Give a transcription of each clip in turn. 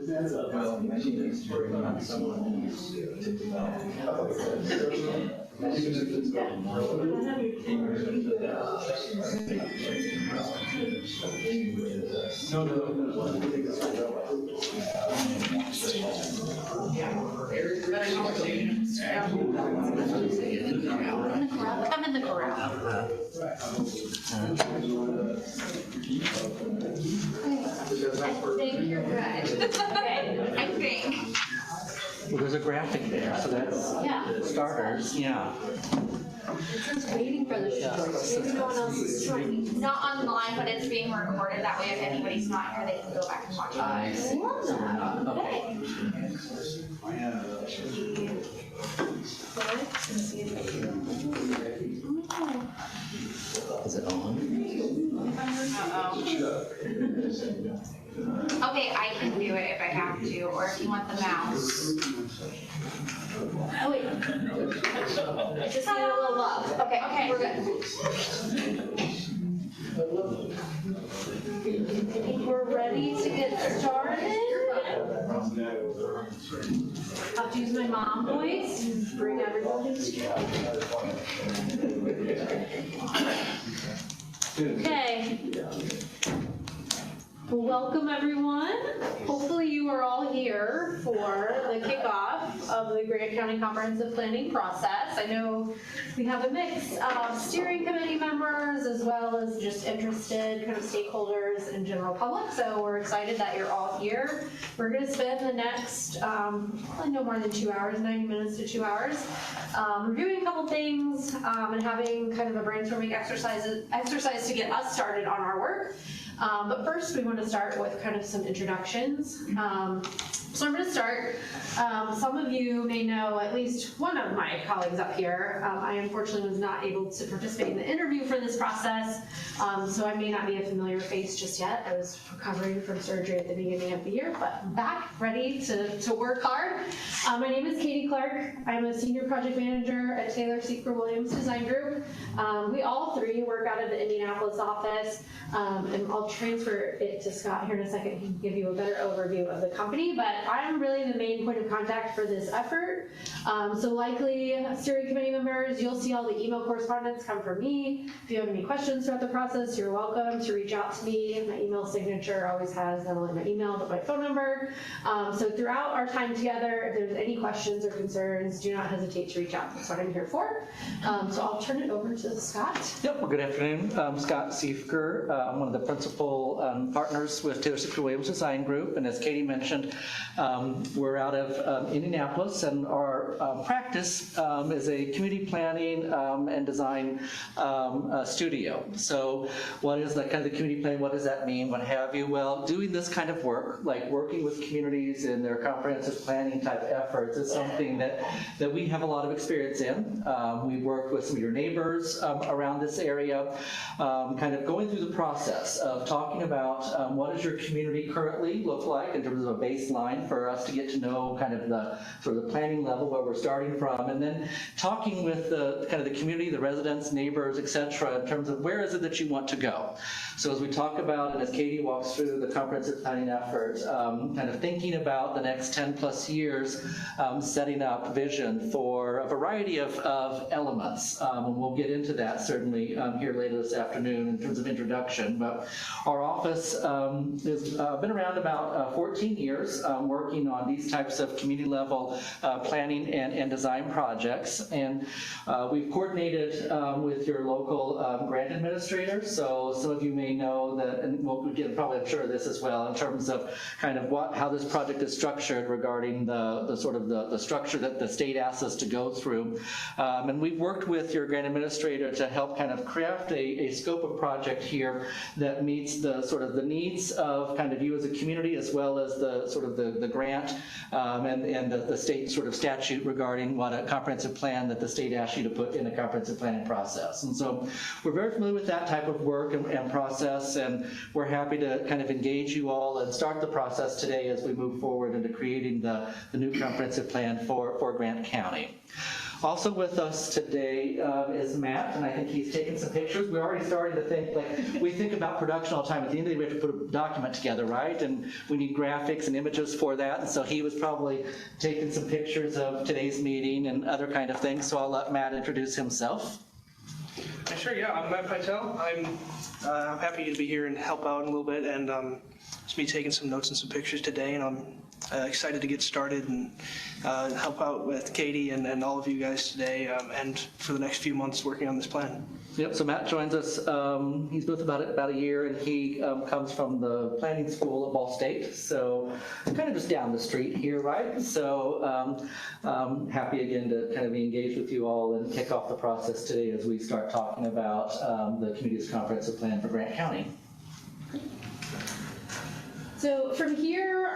Well, I think it's very much someone who's to develop. I'm in the corral. I think you're good. Okay, I think. Well, there's a graphic there, so that's starters, yeah. It says waiting for the show. Maybe no one else is joining. Not online, but it's being recorded. That way, if anybody's not here, they can go back and watch it. I see. So we're not, okay. Is it on? Okay, I can do it if I have to, or if you want the mouse. Oh wait. Just need a little love. Okay, we're good. I think we're ready to get started. I'll have to use my mom voice and bring everybody together. Okay. Well, welcome everyone. Hopefully you are all here for the kickoff of the Grant County Comprehensive Planning process. I know we have a mix of steering committee members as well as just interested kind of stakeholders and general public. So we're excited that you're all here. We're going to spend the next probably no more than 2 hours, 90 minutes to 2 hours, reviewing a couple things and having kind of a brainstorming exercise to get us started on our work. But first, we want to start with kind of some introductions. So I'm going to start. Some of you may know at least one of my colleagues up here. I unfortunately was not able to participate in the interview for this process, so I may not be a familiar face just yet. I was recovering from surgery at the beginning of the year, but I'm back, ready to work hard. My name is Katie Clark. I'm a senior project manager at Taylor Siefer Williams Design Group. We all three work out of the Indianapolis office, and I'll transfer it to Scott here in a second. He can give you a better overview of the company, but I'm really the main point of contact for this effort. So likely steering committee members, you'll see all the email correspondence come from me. If you have any questions throughout the process, you're welcome to reach out to me. My email signature always has not only my email, but my phone number. So throughout our time together, if there's any questions or concerns, do not hesitate to reach out. That's what I'm here for. So I'll turn it over to Scott. Yep, well, good afternoon. I'm Scott Siefer. I'm one of the principal partners with Taylor Siefer Williams Design Group. And as Katie mentioned, we're out of Indianapolis, and our practice is a community planning and design studio. So what is that kind of the community planning? What does that mean? What have you? Well, doing this kind of work, like working with communities in their comprehensive planning type efforts, is something that we have a lot of experience in. We've worked with some of your neighbors around this area, kind of going through the process of talking about what does your community currently look like in terms of a baseline for us to get to know kind of the sort of the planning level where we're starting from, and then talking with the kind of the community, the residents, neighbors, etc., in terms of where is it that you want to go. So as we talk about, and as Katie walks through the comprehensive planning effort, kind of thinking about the next 10 plus years, setting up vision for a variety of elements, and we'll get into that certainly here later this afternoon in terms of introduction. But our office has been around about 14 years, working on these types of community level planning and design projects, and we've coordinated with your local grant administrators. So some of you may know that, and we'll get probably I'm sure of this as well, in terms of kind of how this project is structured regarding the sort of the structure that the state asks us to go through. And we've worked with your grant administrator to help kind of craft a scope of project here that meets the sort of the needs of kind of you as a community, as well as the sort of the grant and the state sort of statute regarding what a comprehensive plan that the state asks you to put in a comprehensive planning process. And so we're very familiar with that type of work and process, and we're happy to kind of engage you all and start the process today as we move forward into creating the new comprehensive plan for Grant County. Also with us today is Matt, and I think he's taken some pictures. We're already starting to think, like, we think about production all the time. At the end of the day, we have to put a document together, right? And we need graphics and images for that. And so he was probably taking some pictures of today's meeting and other kind of things. So I'll let Matt introduce himself. Sure, yeah, I'm Matt Pytel. I'm happy to be here and help out a little bit, and just be taking some notes and some pictures today, and I'm excited to get started and help out with Katie and all of you guys today, and for the next few months working on this plan. Yep, so Matt joins us, he's been with about a year, and he comes from the planning school at Ball State, so kind of just down the street here, right? So happy again to kind of be engaged with you all and kick off the process today as we start talking about the Community's Comprehensive Plan for Grant County. So from here,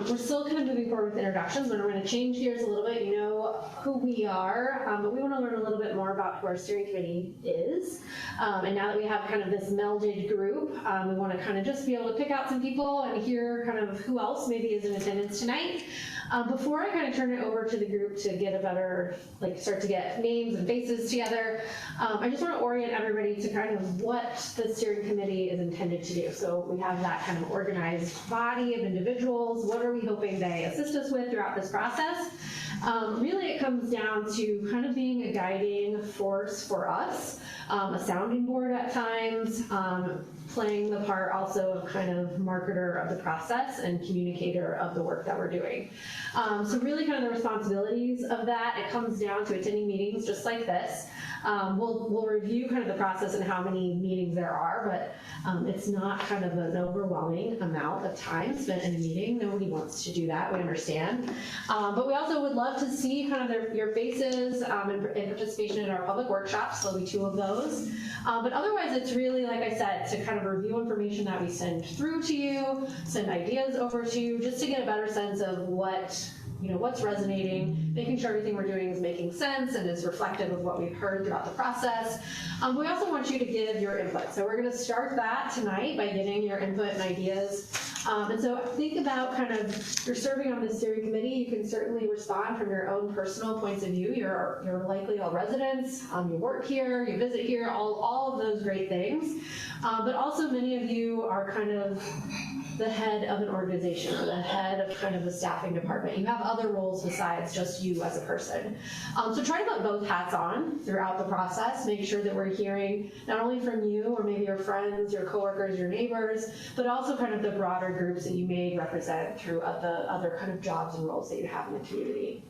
we're still kind of moving forward with introductions, but we're going to change gears a little bit. You know who we are, but we want to learn a little bit more about who our steering committee is. And now that we have kind of this melded group, we want to kind of just be able to pick out some people and hear kind of who else maybe is in attendance tonight. Before I kind of turn it over to the group to get a better, start to get names and faces together, I just want to orient everybody to kind of what the steering committee is intended to do. So we have that kind of organized body of individuals. What are we hoping they assist us with throughout this process? Really, it comes down to kind of being a guiding force for us, a sounding board at times, playing the part also of kind of marketer of the process and communicator of the work that we're doing. So really kind of the responsibilities of that, it comes down to attending meetings just like this. We'll review kind of the process and how many meetings there are, but it's not kind of an overwhelming amount of time spent in a meeting. Nobody wants to do that, we understand. But we also would love to see kind of your faces and participation in our public workshops. There'll be 2 of those. But otherwise, it's really, like I said, to kind of review information that we send through to you, send ideas over to you, just to get a better sense of what's resonating, making sure everything we're doing is making sense and is reflective of what we've heard throughout the process. We also want you to give your input. So we're going to start that tonight by getting your input and ideas. And so think about kind of, you're serving on the steering committee, you can certainly respond from your own personal points of view. You're likely all residents, you work here, you visit here, all of those great things. But also many of you are kind of the head of an organization or the head of kind of a staffing department. You have other roles besides just you as a person. So try to put both hats on throughout the process. Make sure that we're hearing not only from you or maybe your friends, your coworkers, your neighbors, but also kind of the broader groups that you may represent through the other kind of jobs and roles that you have in the community.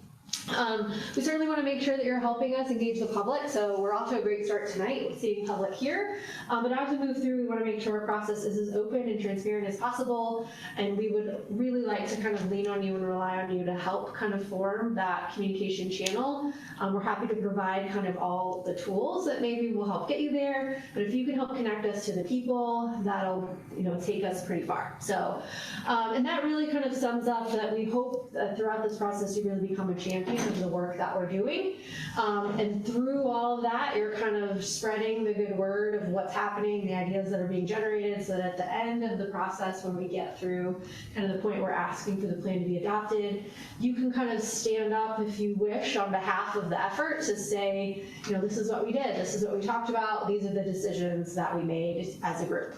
We certainly want to make sure that you're helping us engage the public, so we're off to a great start tonight with seeing public here. But as we move through, we want to make sure our process is as open and transparent as possible, and we would really like to kind of lean on you and rely on you to help kind of form that communication channel. We're happy to provide kind of all the tools that maybe will help get you there, but if you can help connect us to the people, that'll take us pretty far. So, and that really kind of sums up that we hope that throughout this process you really become a champion of the work that we're doing. And through all of that, you're kind of spreading the good word of what's happening, the ideas that are being generated, so that at the end of the process, when we get through kind of the point we're asking for the plan to be adopted, you can kind of stand up, if you wish, on behalf of the effort to say, this is what we did, this is what we talked about, these are the decisions that we made as a group.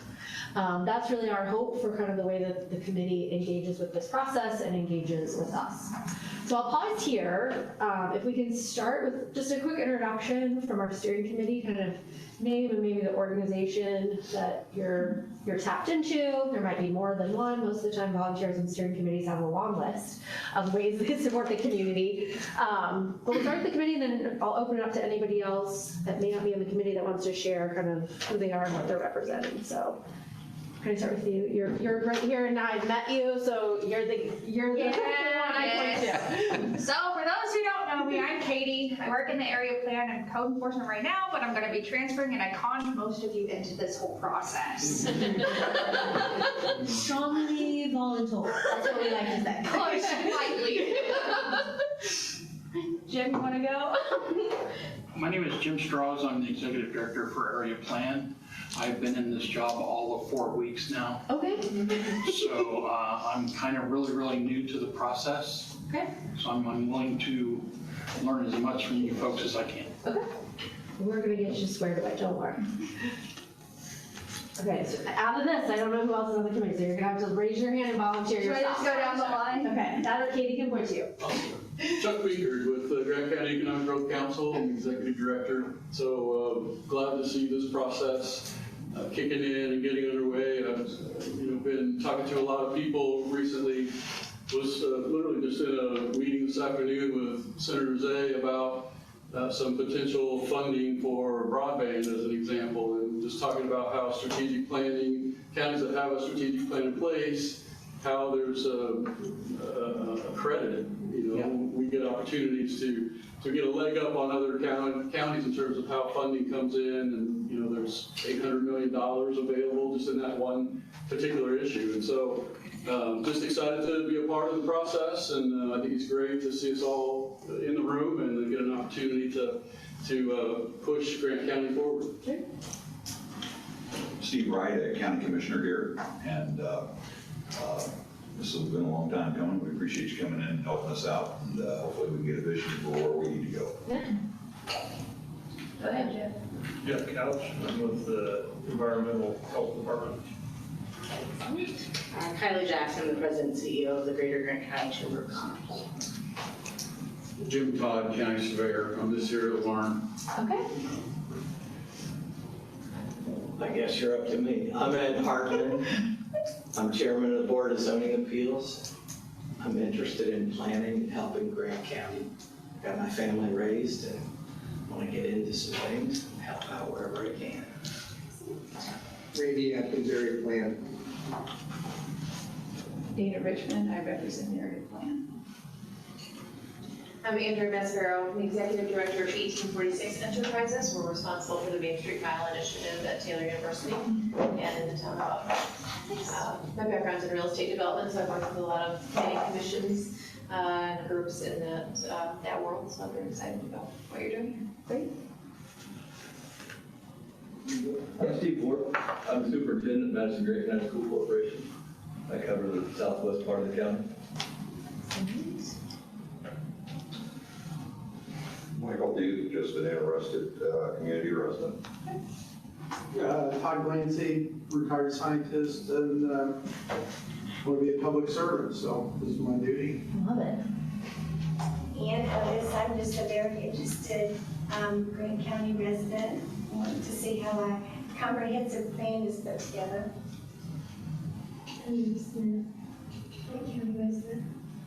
That's really our hope for kind of the way that the committee engages with this process and engages with us. So I'll pause here. If we can start with just a quick introduction from our steering committee, kind of name and maybe the organization that you're tapped into. There might be more than one. Most of the time volunteers and steering committees have a long list of ways they support the community. But we'll start with the committee, and then I'll open it up to anybody else that may not be in the committee that wants to share kind of who they are and what they're representing. So can I start with you? You're right here, and I've met you, so you're the one I point to. So for those who don't know me, I'm Katie. I work in the area plan and code enforcement right now, but I'm going to be transferring, and I conned most of you into this whole process. Strongly volunteer. That's what we like to say. Push lightly. Jim, you want to go? My name is Jim Strauss. I'm the Executive Director for Area Plan. I've been in this job all of 4 weeks now, Okay, so I'm kind of really new to the process. okay, So I'm willing to learn as much from you folks as I can. okay. We're gonna get you squared away, don't worry. Okay, so out of this, I don't know who else is on the committee, so you're gonna have to raise your hand and volunteer Should I yourself. just go down the line? Okay, that or Katie can point to you. Chuck Beaker with the Grant County Economic Growth Council, I'm Executive Director. So glad to see this process kicking in and getting underway. I've been talking to a lot of people recently. Was literally just in a meeting this afternoon with Senator Zay about some potential funding for broadband as an example, and just talking about how strategic planning, counties that have a strategic plan in place, how there's a credit, we get opportunities to get a leg up on other counties in terms of how funding comes in, and there's $800 million available just in that one particular issue. And so just excited to be a part of the process, and I think it's great to see us all in the room and get an opportunity to push Grant County forward. Steve Wright, County Commissioner here, and this has been a long time coming. We appreciate you coming in and helping us out, and hopefully we can get a vision for where we need to go. Go ahead, Jeff. Jeff Couch, I'm with the Environmental Health Department. Kylie Jackson, the President and CEO of the Greater Grant County Chamber of Commerce. Jim Todd, County Surveyor. I'm just here to learn. Okay. I guess you're up to me. I'm Ed Hartman. I'm Chairman of the Board of Zoning Appeals. I'm interested in planning and helping Grant County. Got my family raised and want to get into some things and help out wherever I can. Randy Atkins, Area Plan. Dana Richmond, I represent the area plan. I'm Andrea Massaro, the Executive Director of 1846 Enterprises. We're responsible for the Main Street Mile Initiative at Taylor University and in the town of my background's in real estate development, so I've worked with a lot of planning commissions and groups in that world, so I'm very excited about what you're doing here. Great. I'm Steve Ward. I'm Superintendent of Madison Grant County School Corporation. I cover the southwest part of the county. Michael Duke, just an interested community resident. Todd Glancy, retired scientist, and want to be a public servant, so this is my duty. Love it. Ann Otis, I'm just a very interested Grant County resident. I want to see how a comprehensive plan is put together. I'm just a Grant County resident.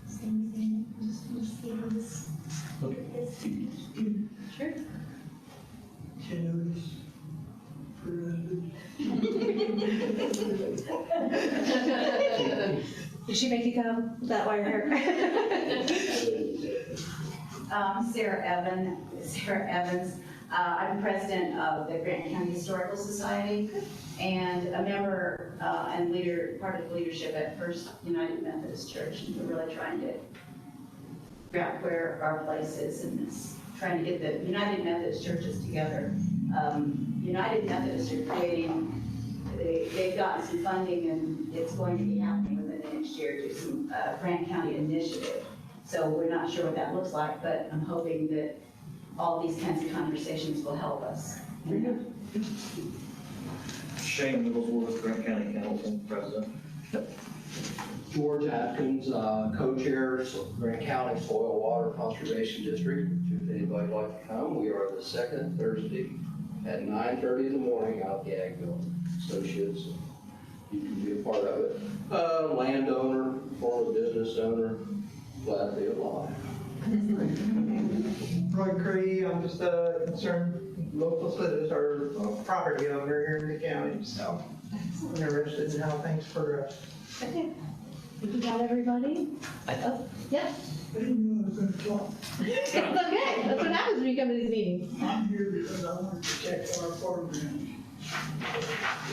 Same thing. I just want to see how this is. Sure. Ken Otis, Did she make you come that way or Sarah Evans. I'm president of the Grant County Historical Society and a member and part of the leadership at First United Methodist Church. And we're really trying to figure out where our place is in this, trying to get the United Methodist churches together. United Methodists are creating, they've gotten some funding and it's going to be happening within the next year to some Grant County initiative. So we're not sure what that looks like, but I'm hoping that all these kinds of conversations will help us. Shane Middlesworth, Grant County Council President. George Atkins, co-chair of Grant County Soil Water Conservation District. If anybody'd like to come, we are the second Thursday at 9:30 in the morning out at the Ag Building. Associates, you can be a part of it. Landowner, former business owner, glad to be alive. Roy Cree, I'm just a concerned local citizen or property owner here in the county, so I'm interested in how things progress. Okay. You got everybody? Oh, yeah. It's okay. That's what happens when you come to these meetings. I'm here because I want to protect our farmland.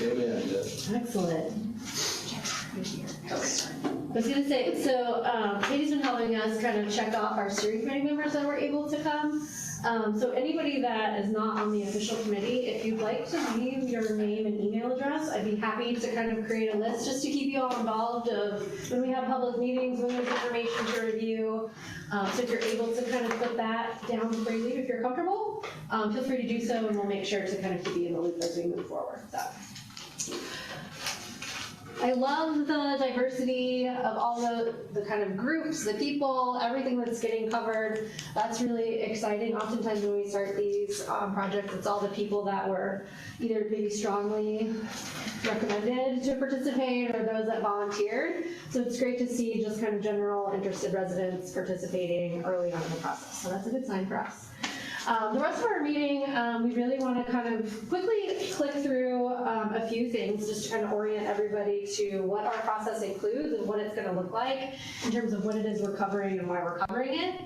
Amen. Excellent. I was gonna say, so Katie's been helping us kind of check off our steering committee members that were able to come. So anybody that is not on the official committee, if you'd like to leave your name and email address, I'd be happy to kind of create a list just to keep you all involved of when we have public meetings, when there's information to review. So if you're able to kind of put that down before you leave, if you're comfortable, feel free to do so, and we'll make sure to kind of keep you in the loop as we move forward. So. I love the diversity of all the kind of groups, the people, everything that's getting covered. That's really exciting. Oftentimes when we start these projects, it's all the people that were either maybe strongly recommended to participate or those that volunteered. So it's great to see just kind of general interested residents participating early on in the process. So that's a good sign for us. The rest of our meeting, we really want to kind of quickly click through a few things just to kind of orient everybody to what our process includes and what it's going to look like in terms of what it is we're covering and why we're covering it.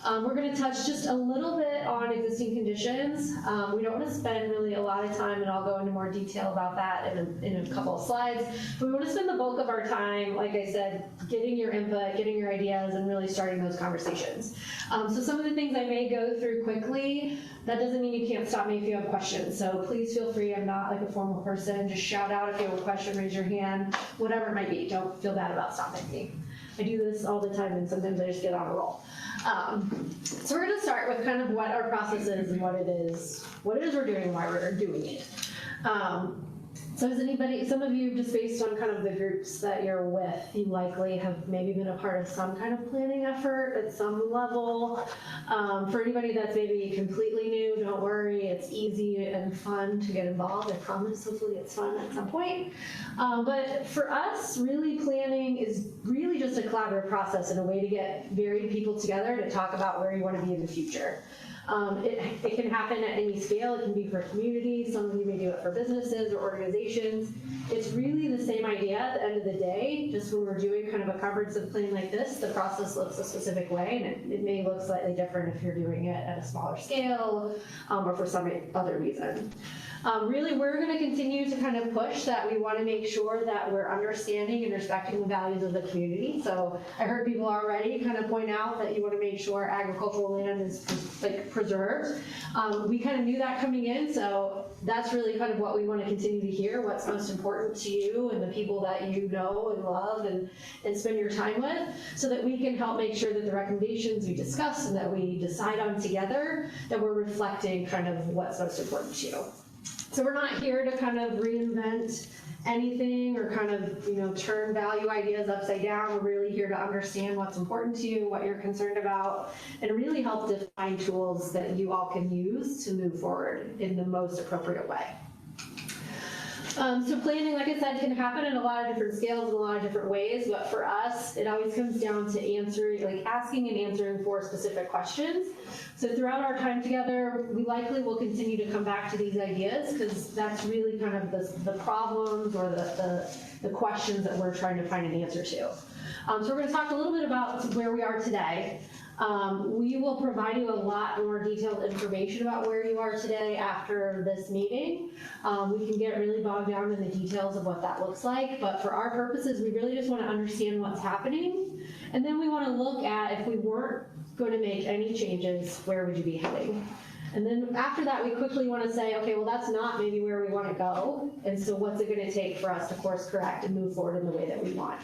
We're going to touch just a little bit on existing conditions. We don't want to spend really a lot of time, and I'll go into more detail about that in a couple of slides. But we want to spend the bulk of our time, like I said, getting your input, getting your ideas, and really starting those conversations. So some of the things I may go through quickly, that doesn't mean you can't stop me if you have questions. So please feel free. I'm not like a formal person. Just shout out if you have a question, raise your hand, whatever it might be. Don't feel bad about stopping me. I do this all the time, and sometimes I just get on a roll. So we're going to start with kind of what our process is and what it is we're doing, why we're doing it. So has anybody, some of you, just based on kind of the groups that you're with, you likely have maybe been a part of some kind of planning effort at some level. For anybody that's maybe completely new, don't worry, it's easy and fun to get involved. I promise, hopefully it's fun at some point. But for us, really planning is really just a collaborative process and a way to get varied people together to talk about where you want to be in the future. It can happen at any scale. It can be for communities. Some of you may do it for businesses or organizations. It's really the same idea at the end of the day. Just when we're doing kind of a comprehensive plan like this, the process looks a specific way, and it may look slightly different if you're doing it at a smaller scale or for some other reason. Really, we're going to continue to kind of push that we want to make sure that we're understanding and respecting the values of the community. So I heard people already kind of point out that you want to make sure agricultural land is preserved. We kind of knew that coming in, so that's really kind of what we want to continue to hear, what's most important to you and the people that you know and love and spend your time with, so that we can help make sure that the recommendations we discuss and that we decide on together, that we're reflecting kind of what's most important to you. So we're not here to kind of reinvent anything or kind of, turn value ideas upside down. We're really here to understand what's important to you, what you're concerned about, and really help define tools that you all can use to move forward in the most appropriate way. So planning, like I said, can happen in a lot of different scales and a lot of different ways, but for us, it always comes down to asking and answering 4 specific questions. So throughout our time together, we likely will continue to come back to these ideas because that's really kind of the problems or the questions that we're trying to find an answer to. So we're going to talk a little bit about where we are today. We will provide you a lot more detailed information about where you are today after this meeting. We can get really bogged down in the details of what that looks like, but for our purposes, we really just want to understand what's happening, and then we want to look at, if we weren't going to make any changes, where would you be heading? And then after that, we quickly want to say, okay, well, that's not maybe where we want to go, and so what's it going to take for us to course correct and move forward in the way that we want?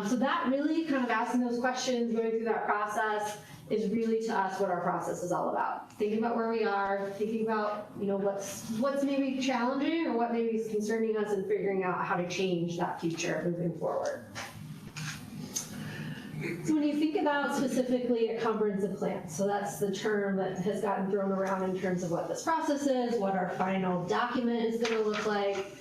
So that really kind of asking those questions, going through that process, is really to us what our process is all about. Thinking about where we are, thinking about what's maybe challenging or what maybe is concerning us, and figuring out how to change that future moving forward. So when you think about specifically a comprehensive plan, so that's the term that has gotten thrown around in terms of what this process is, what our final document is going to look like.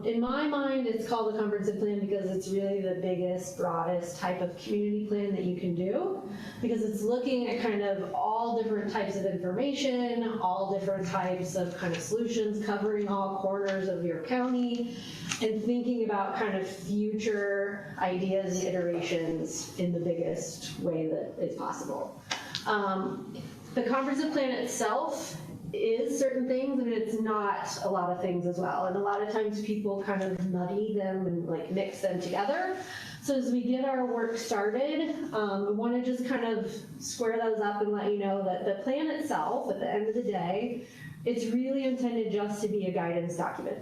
In my mind, it's called a comprehensive plan because it's really the biggest, broadest type of community plan that you can do, because it's looking at kind of all different types of information, all different types of kind of solutions, covering all corners of your county, and thinking about kind of future ideas and iterations in the biggest way that is possible. The comprehensive plan itself is certain things, and it's not a lot of things as well. And a lot of times people kind of muddy them and mix them together. So as we get our work started, I want to just kind of square those up and let you know that the plan itself, at the end of the day, it's really intended just to be a guidance document.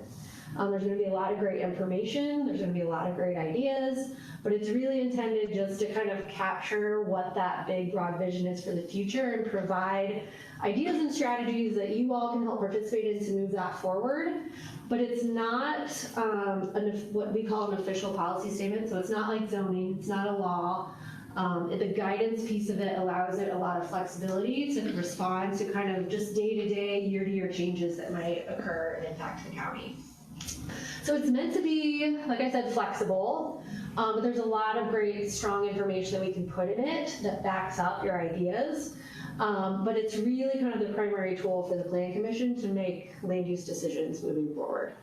There's going to be a lot of great information, there's going to be a lot of great ideas, but it's really intended just to kind of capture what that big broad vision is for the future and provide ideas and strategies that you all can help participate in to move that forward. But it's not what we call an official policy statement, so it's not like zoning, it's not a law. The guidance piece of it allows it a lot of flexibility to respond to kind of just day-to-day, year-to-year changes that might occur and impact the county. So it's meant to be, like I said, flexible, but there's a lot of great, strong information that we can put in it that backs up your ideas. But it's really kind of the primary tool for the Planning Commission to make land use decisions moving forward.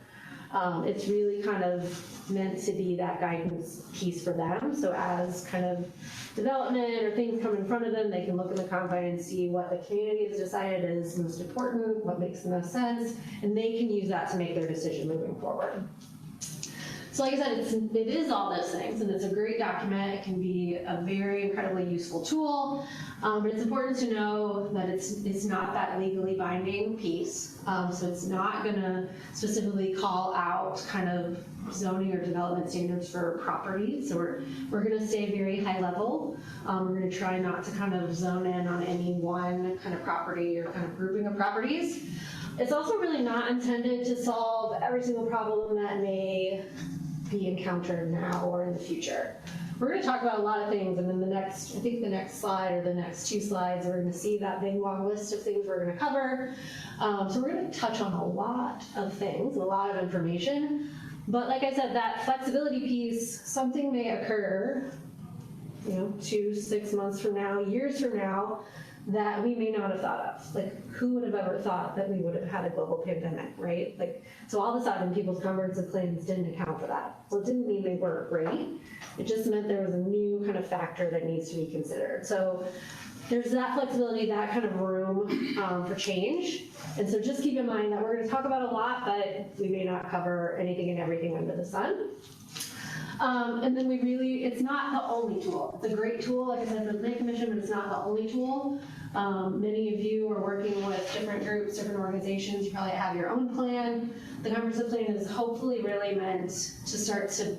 It's really kind of meant to be that guidance piece for them. So as kind of development or things come in front of them, they can look in the confine and see what the community has decided is most important, what makes the most sense, and they can use that to make their decision moving forward. So like I said, it is all those things, and it's a great document. It can be a very incredibly useful tool, but it's important to know that it's not that legally binding piece. So it's not going to specifically call out kind of zoning or development standards for property. So we're going to stay very high level. We're going to try not to kind of zone in on any one kind of property or kind of grouping of properties. It's also really not intended to solve every single problem that may be encountered now or in the future. We're going to talk about a lot of things, and then I think the next slide or the next two slides, we're going to see that big long list of things we're going to cover. So we're going to touch on a lot of things, a lot of information. But like I said, that flexibility piece, something may occur, 2, 6 months from now, years from now, that we may not have thought of. Like, who would have ever thought that we would have had a global pandemic, right? So all of a sudden, people's comprehensive plans didn't account for that. So it didn't mean they weren't great. It just meant there was a new kind of factor that needs to be considered. So there's that flexibility, that kind of room for change. And so just keep in mind that we're going to talk about a lot, but we may not cover anything and everything under the sun. And then it's not the only tool. It's a great tool, like I said, for the Planning Commission, but it's not the only tool. Many of you are working with different groups, different organizations. You probably have your own plan. The comprehensive plan is hopefully really meant to start to,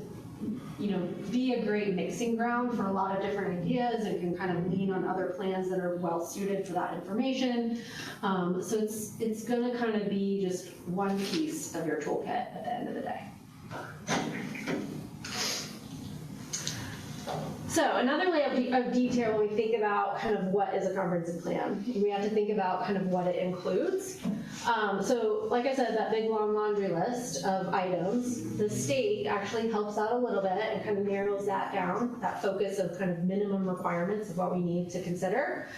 be a great mixing ground for a lot of different ideas and can kind of lean on other plans that are well suited for that information. So it's going to kind of be just one piece of your toolkit at the end of the day. So another layer of detail when we think about kind of what is a comprehensive plan, we have to think about kind of what it includes. So like I said, that big long laundry list of items, the state actually helps out a little bit and kind of narrows that down, that focus of kind of minimum requirements of what we need to consider.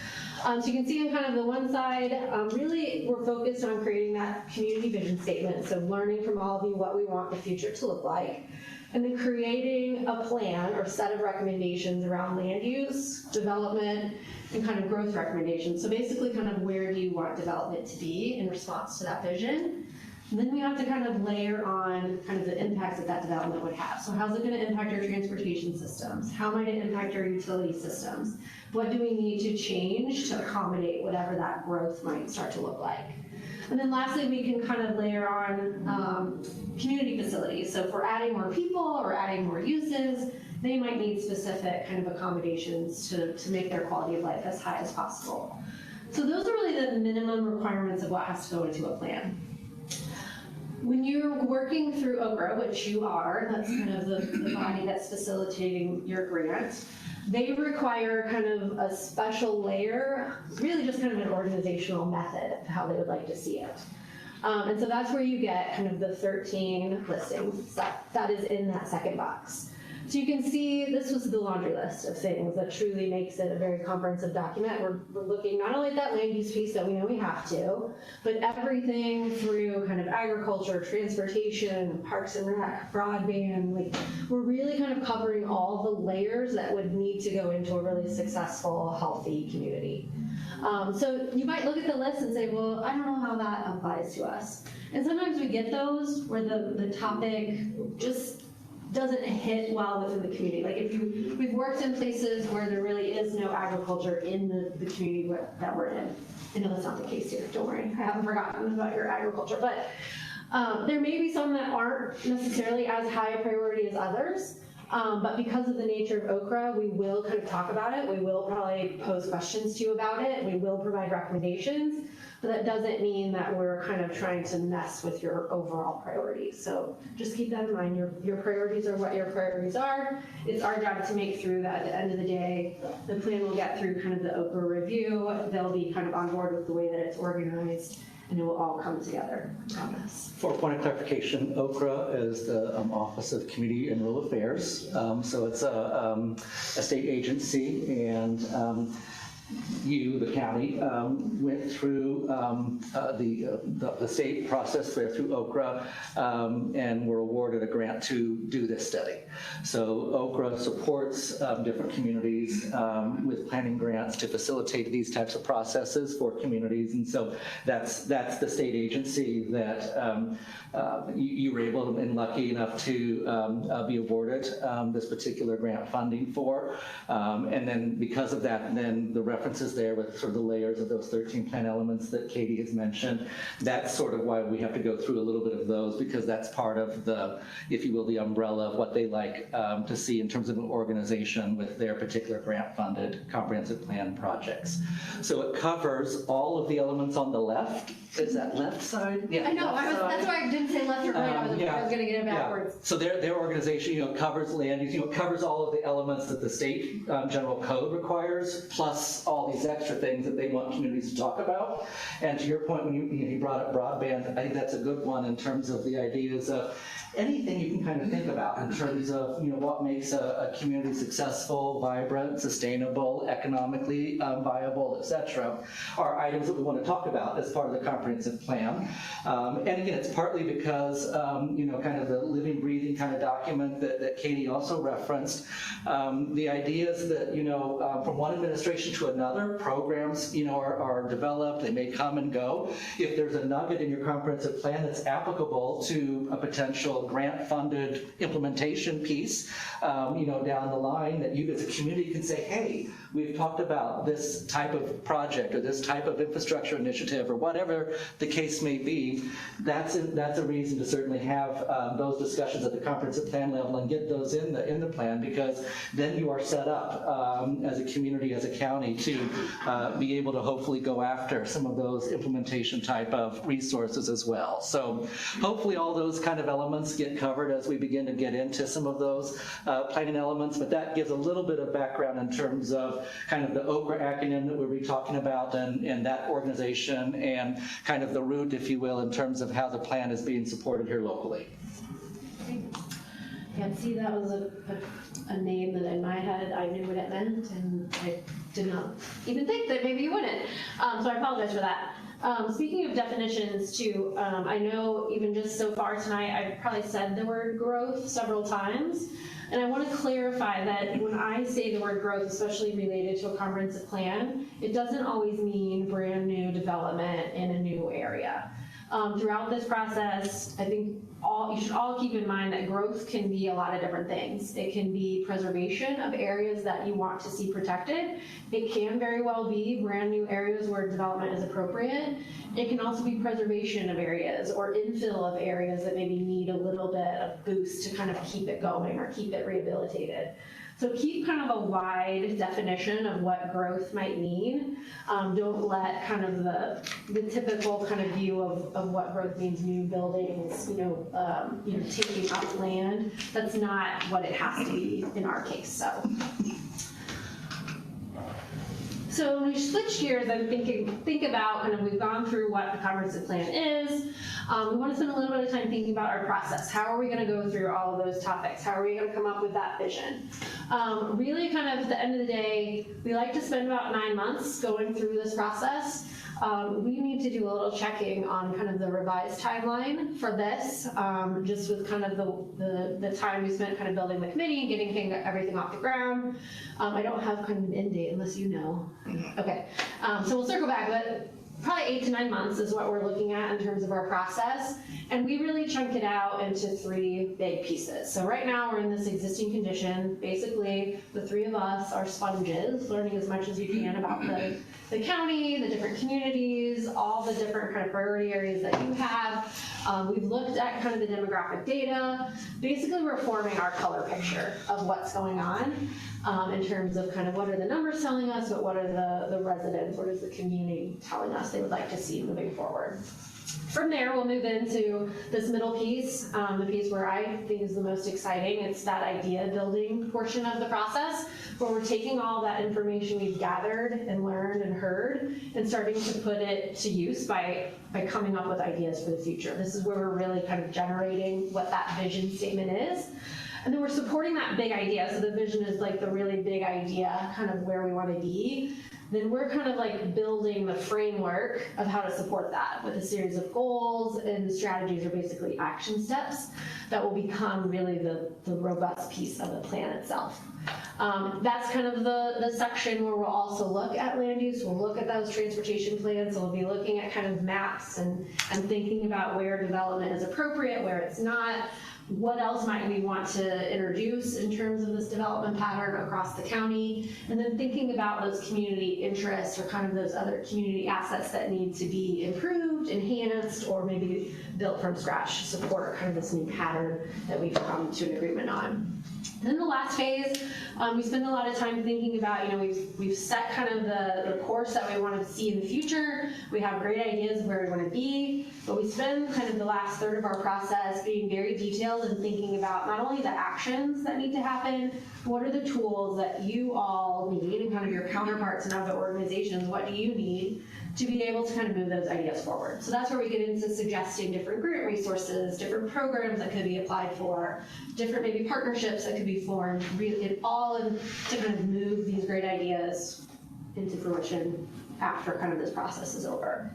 So you can see on kind of the one side, really we're focused on creating that community vision statement. So learning from all of you what we want the future to look like. And then creating a plan or set of recommendations around land use, development, and kind of growth recommendations. So basically kind of where do you want development to be in response to that vision? And then we have to kind of layer on kind of the impacts that development would have. So how's it going to impact our transportation systems? How might it impact our utility systems? What do we need to change to accommodate whatever that growth might start to look like? And then lastly, we can kind of layer on community facilities. So if we're adding more people or adding more uses, they might need specific kind of accommodations to make their quality of life as high as possible. So those are really the minimum requirements of what has to go into a plan. When you're working through OCRA, which you are, that's kind of the body that's facilitating your grant, they require kind of a special layer, really just kind of an organizational method of how they would like to see it. And so that's where you get kind of the 13 listings that is in that second box. So you can see this was the laundry list of things that truly makes it a very comprehensive document. We're looking not only at that land use piece that we know we have to, but everything through kind of agriculture, transportation, parks and rec, broadband. We're really kind of covering all the layers that would need to go into a really successful, healthy community. So you might look at the list and say, well, I don't know how that applies to us. And sometimes we get those where the topic just doesn't hit well within the community. Like we've worked in places where there really is no agriculture in the community that we're in. I know that's not the case here, don't worry. I haven't forgotten about your agriculture, but there may be some that aren't necessarily as high a priority as others. But because of the nature of Okra, we will kind of talk about it. We will probably pose questions to you about it. We will provide recommendations, but that doesn't mean that we're kind of trying to mess with your overall priorities. So just keep that in mind. Your priorities are what your priorities are. It's our job to make through that. At the end of the day, the plan will get through kind of the Okra review. They'll be kind of on board with the way that it's organized, and it will all come together on this. For a point of clarification, Okra is the Office of Community and Rural Affairs. So it's a state agency, and you, the county, went through the state process there through Okra and were awarded a grant to do this study. So Okra supports different communities with planning grants to facilitate these types of processes for communities, and so that's the state agency that you were able and lucky enough to be awarded this particular grant funding for, and then because of that, then the references there with sort of the layers of those 13 plan elements that Katie has mentioned, that's sort of why we have to go through a little bit of those, because that's part of the, if you will, the umbrella of what they like to see in terms of an organization with their particular grant-funded comprehensive plan projects. So it covers all of the elements on the left. Is that left side? Yeah. I know, that's why I didn't say left or right, I was gonna get it backwards. So their organization, covers land use, covers all of the elements that the state general code requires, plus all these extra things that they want communities to talk about. And to your point, when you brought up broadband, I think that's a good one in terms of the ideas of anything you can kind of think about in terms of what makes a community successful, vibrant, sustainable, economically viable, etc., are items that we want to talk about as part of the comprehensive plan. And again, it's partly because kind of the living, breathing kind of document that Katie also referenced. The ideas that from one administration to another, programs are developed. They may come and go. If there's a nugget in your comprehensive plan that's applicable to a potential grant-funded implementation piece, down the line, that you as a community can say, hey, we've talked about this type of project or this type of infrastructure initiative or whatever the case may be, that's a reason to certainly have those discussions at the comprehensive plan level and get those in the plan, because then you are set up as a community, as a county, to be able to hopefully go after some of those implementation type of resources as well. So hopefully all those kind of elements get covered as we begin to get into some of those planning elements, but that gives a little bit of background in terms of kind of the Okra acronym that we'll be talking about and that organization and kind of the root, if you will, in terms of how the plan is being supported here locally. Yeah, see, that was a name that in my head I knew what it meant, and I did not even think that maybe you wouldn't. So I apologize for that. Speaking of definitions too, I know even just so far tonight, I've probably said the word growth several times. And I want to clarify that when I say the word growth, especially related to a comprehensive plan, it doesn't always mean brand new development in a new area. Throughout this process, I think you should all keep in mind that growth can be a lot of different things. It can be preservation of areas that you want to see protected. It can very well be brand new areas where development is appropriate. It can also be preservation of areas or infill of areas that maybe need a little bit of boost to kind of keep it going or keep it rehabilitated. So keep kind of a wide definition of what growth might mean. Don't let kind of the typical kind of view of what growth means, new buildings, taking up land. That's not what it has to be in our case. So when we switch gears, I'm think about kind of, we've gone through what the comprehensive plan is. We want to spend a little bit of time thinking about our process. How are we going to go through all of those topics? How are we going to come up with that vision? Really kind of at the end of the day, we like to spend about 9 months going through this process. We need to do a little checking on kind of the revised timeline for this, just with kind of the time we spent kind of building the committee and getting everything off the ground. I don't have kind of an end date unless you know. Okay, so we'll circle back, but probably 8 to 9 months is what we're looking at in terms of our process. And we really chunk it out into 3 big pieces. So right now we're in this existing condition. Basically, the 3 of us are sponges, learning as much as we can about the county, the different communities, all the different kind of priority areas that you have. We've looked at kind of the demographic data. Basically, we're forming our color picture of what's going on in terms of kind of what are the numbers telling us, but what are the residents, what is the community telling us they would like to see moving forward. From there, we'll move into this middle piece, the piece where I think is the most exciting. It's that idea building portion of the process, where we're taking all that information we've gathered and learned and heard and starting to put it to use by coming up with ideas for the future. This is where we're really kind of generating what that vision statement is. And then we're supporting that big idea. So the vision is like the really big idea, kind of where we want to be. Then we're kind of like building the framework of how to support that with a series of goals, and the strategies are basically action steps that will become really the robust piece of the plan itself. That's kind of the section where we'll also look at land use. We'll look at those transportation plans. So we'll be looking at kind of maps and thinking about where development is appropriate, where it's not. What else might we want to introduce in terms of this development pattern across the county? And then thinking about those community interests or kind of those other community assets that need to be improved, enhanced, or maybe built from scratch to support kind of this new pattern that we've come to an agreement on. And then the last phase, we spend a lot of time thinking about, we've set kind of the course that we want to see in the future. We have great ideas of where we want to be, but we spend kind of the last third of our process being very detailed and thinking about not only the actions that need to happen, what are the tools that you all need and kind of your counterparts in other organizations, what do you need to be able to kind of move those ideas forward. So that's where we get into suggesting different grant resources, different programs that could be applied for, different maybe partnerships that could be formed, all to kind of move these great ideas into fruition after kind of this process is over.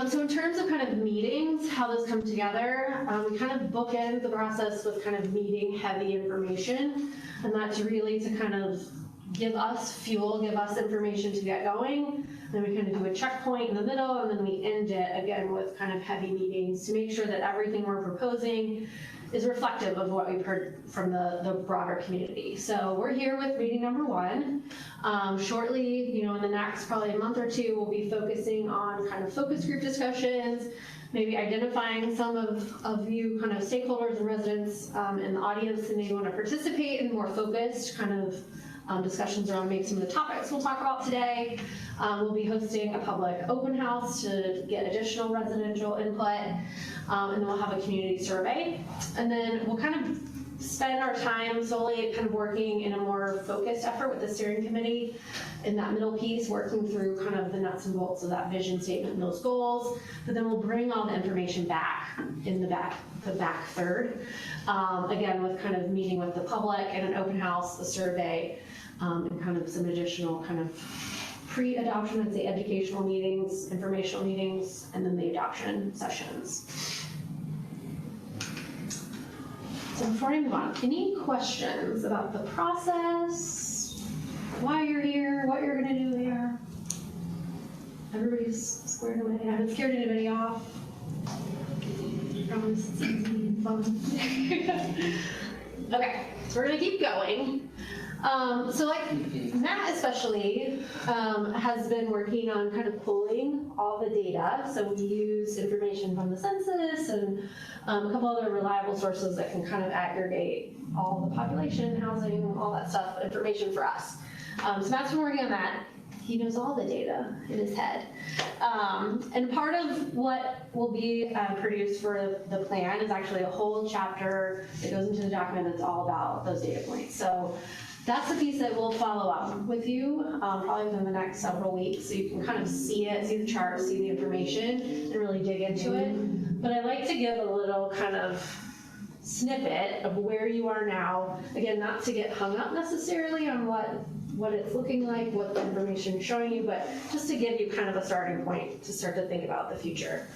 So in terms of kind of meetings, how those come together, we kind of bookend the process with kind of meeting heavy information, and that's really to kind of give us fuel, give us information to get going. Then we kind of do a checkpoint in the middle, and then we end it again with kind of heavy meetings to make sure that everything we're proposing is reflective of what we've heard from the broader community. So we're here with meeting number 1. Shortly, in the next probably a month or 2, we'll be focusing on kind of focus group discussions, maybe identifying some of you kind of stakeholders and residents in the audience that may want to participate in more focused kind of discussions around maybe some of the topics we'll talk about today. We'll be hosting a public open house to get additional residential input, and then we'll have a community survey. And then we'll kind of spend our time solely kind of working in a more focused effort with the steering committee in that middle piece, working through kind of the nuts and bolts of that vision statement and those goals. But then we'll bring all the information back in the back third, again with kind of meeting with the public and an open house, a survey, and kind of some additional kind of pre-adoption, I'd say educational meetings, informational meetings, and then the adoption sessions. So before I move on, any questions about the process, why you're here, what you're gonna do here? Everybody's squared away. I haven't scared anybody off. Promise it's gonna be fun. Okay, so we're gonna keep going. So like Matt especially has been working on kind of pulling all the data. So we use information from the census and a couple other reliable sources that can kind of aggregate all the population, housing, all that stuff, information for us. So Matt's been working on that. He knows all the data in his head. And part of what will be produced for the plan is actually a whole chapter that goes into the document that's all about those data points. So that's the piece that we'll follow up with you probably within the next several weeks, so you can kind of see it, see the chart, see the information, and really dig into it. But I like to give a little kind of snippet of where you are now. Again, not to get hung up necessarily on what it's looking like, what the information is showing you, but just to give you kind of a starting point to start to think about the future.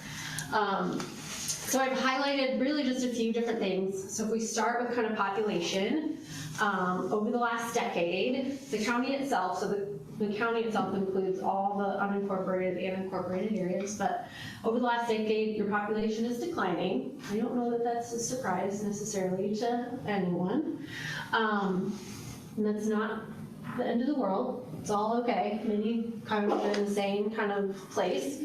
So I've highlighted really just a few different things. So if we start with kind of population, Over the last decade, the county itself, so the county itself includes all the unincorporated and incorporated areas, but over the last decade, your population is declining. I don't know that that's a surprise necessarily to anyone. And that's not the end of the world. It's all okay. Many kind of in the same kind of place.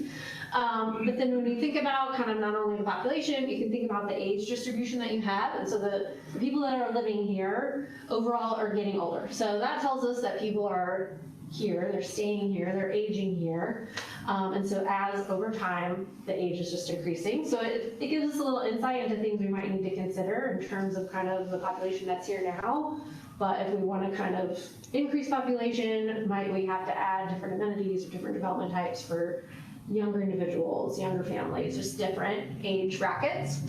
But then when you think about kind of not only the population, you can think about the age distribution that you have. And so the people that are living here overall are getting older. So that tells us that people are here, they're staying here, they're aging here. And so as over time, the age is just increasing. So it gives us a little insight into things we might need to consider in terms of kind of the population that's here now. But if we want to kind of increase population, might we have to add different amenities or different development types for younger individuals, younger families, just different age brackets.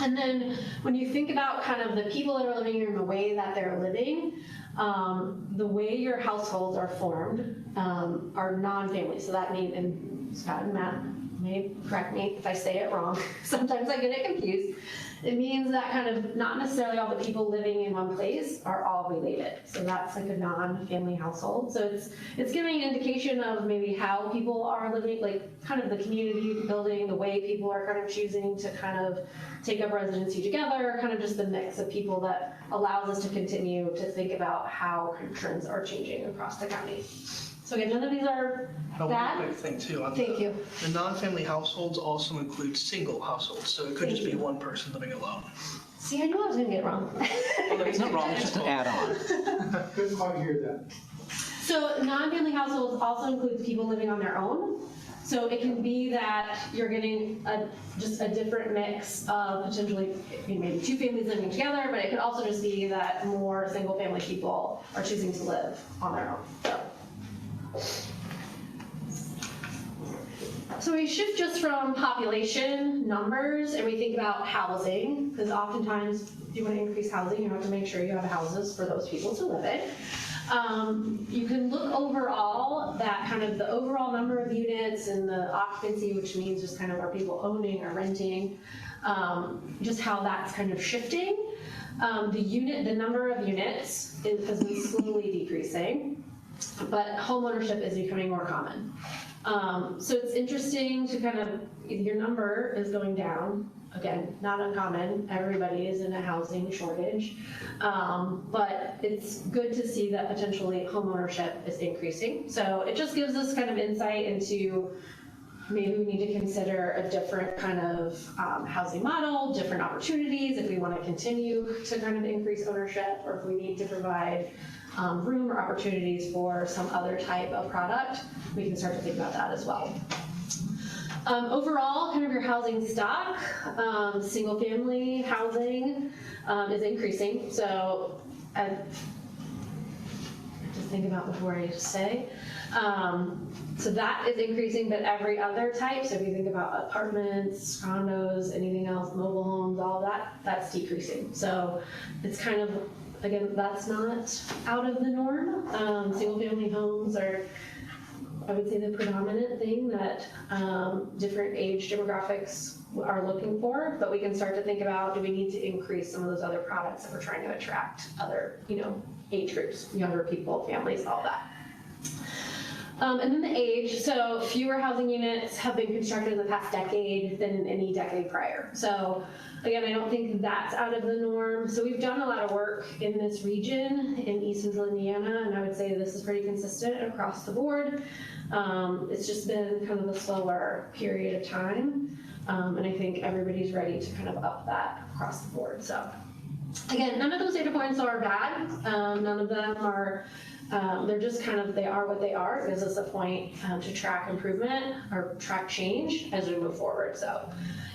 And then when you think about kind of the people that are living here and the way that they're living, the way your households are formed are non-family. So that means, and Scott and Matt may correct me if I say it wrong, sometimes I get it confused. It means that kind of not necessarily all the people living in one place are all related. So that's like a non-family household. So it's giving an indication of maybe how people are living, like kind of the community building, the way people are kind of choosing to kind of take up residency together, kind of just the mix of people that allows us to continue to think about how trends are changing across the county. So again, none of these are bad. One quick thing too. Thank you. The non-family households also include single households, so it could just be one person living alone. See, I knew I was gonna get it wrong. It's not wrong, it's just an add-on. Couldn't quite hear that. So non-family households also includes people living on their own. So it can be that you're getting just a different mix of potentially maybe two families living together, but it could also just be that more single-family people are choosing to live on their own. So we shift just from population numbers and we think about housing, because oftentimes if you want to increase housing, you have to make sure you have houses for those people to live in. You can look overall that kind of the overall number of units and the occupancy, which means just kind of are people owning or renting, just how that's kind of shifting. The number of units has been slowly decreasing, but homeownership is becoming more common. So it's interesting to kind of, your number is going down. Again, not uncommon, everybody is in a housing shortage. But it's good to see that potentially homeownership is increasing. So it just gives us kind of insight into maybe we need to consider a different kind of housing model, different opportunities if we want to continue to kind of increase ownership, or if we need to provide room or opportunities for some other type of product, we can start to think about that as well. Overall, kind of your housing stock, single family housing is increasing. So just think about before I say. So that is increasing, but every other type, so if you think about apartments, condos, anything else, mobile homes, all that, that's decreasing. So it's kind of, again, that's not out of the norm. Single family homes are, I would say, the predominant thing that different age demographics are looking for, but we can start to think about, do we need to increase some of those other products that we're trying to attract other, age groups, younger people, families, all that. And then the age, so fewer housing units have been constructed in the past decade than in any decade prior. So again, I don't think that's out of the norm. So we've done a lot of work in this region in East Central Indiana, and I would say this is pretty consistent across the board. It's just been kind of a slower period of time, and I think everybody's ready to kind of up that across the board. So again, none of those data points are bad. None of them are they're just kind of, they are what they are. It gives us a point to track improvement or track change as we move forward. So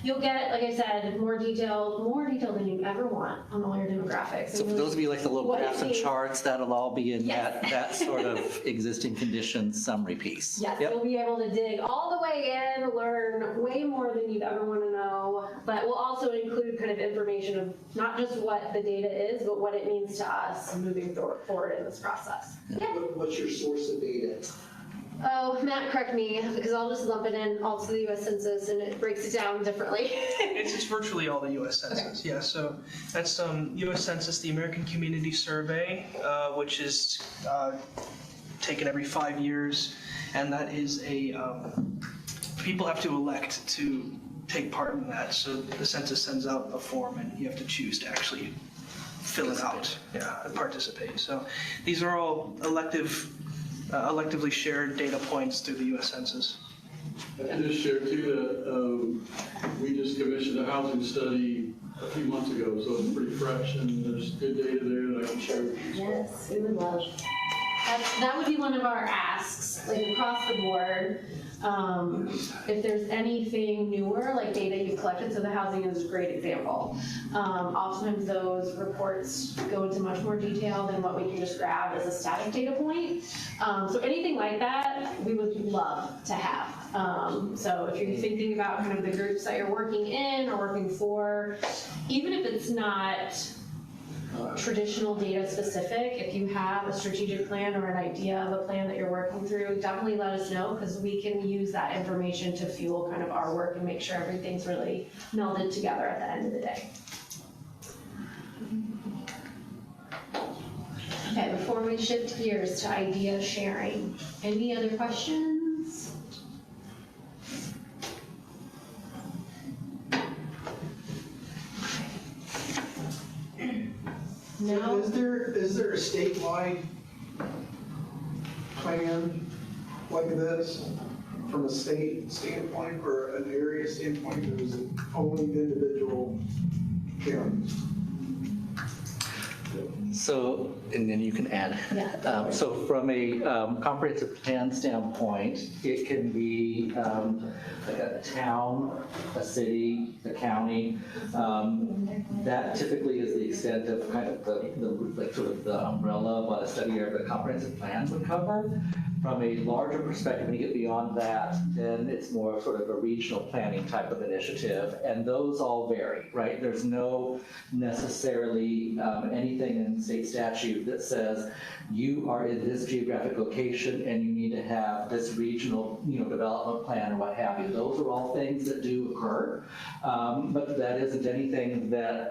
you'll get, like I said, more detail than you ever want on all your demographics. So for those of you like the little graphs and charts, that'll all be in that sort of existing conditions summary piece. Yes, you'll be able to dig all the way in, learn way more than you'd ever want to know, but we'll also include kind of information of not just what the data is, but what it means to us moving forward in this process. Yeah. What's your source of data? Oh, Matt, correct me, because I'll just lump it in all to the US Census and it breaks it down differently. It's virtually all the U.S. Census, yeah. So that's U.S. Census, the American Community Survey, which is taken every 5 years, and that is people have to elect to take part in that. So the census sends out a form, and you have to choose to actually fill it out, and participate. So these are all electively shared data points through the U.S. Census. I can just share too that we just commissioned a housing study a few months ago, so it's pretty fresh, and there's good data there that I can share with you. Yes, we would love. That would be one of our asks, like across the board. If there's anything newer, like data you've collected, so the housing is a great example. Oftentimes those reports go into much more detail than what we can just grab as a static data point. So anything like that, we would love to have. So if you're thinking about kind of the groups that you're working in or working for, even if it's not traditional data specific, if you have a strategic plan or an idea of a plan that you're working through, definitely let us know, because we can use that information to fuel kind of our work and make sure everything's really melded together at the end of the day. Okay, before we shift gears to idea sharing, any other questions? No. Is there a statewide plan like this from a state standpoint or an area standpoint, or is it only individual counties? So, and then you can add. Yeah. So from a comprehensive plan standpoint, it can be like a town, a city, a county. That typically is the extent of kind of like sort of the umbrella of what a study area of a comprehensive plan would cover. From a larger perspective, when you get beyond that, then it's more sort of a regional planning type of initiative, and those all vary, right? There's no necessarily anything in state statute that says you are in this geographic location and you need to have this regional, development plan or what have you. Those are all things that do occur, but that isn't anything that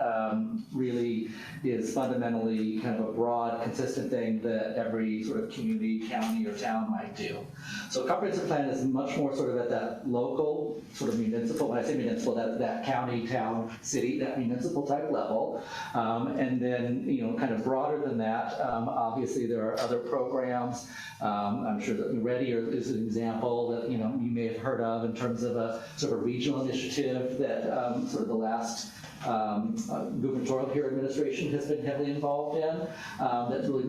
really is fundamentally kind of a broad, consistent thing that every sort of community, county, or town might do. So a comprehensive plan is much more sort of at that local, sort of municipal, when I say municipal, that county, town, city, that municipal type level. And then, kind of broader than that, obviously there are other programs. I'm sure that Ready is an example that, you may have heard of in terms of a sort of regional initiative that sort of the last gubernatorial peer administration has been heavily involved in, that's really,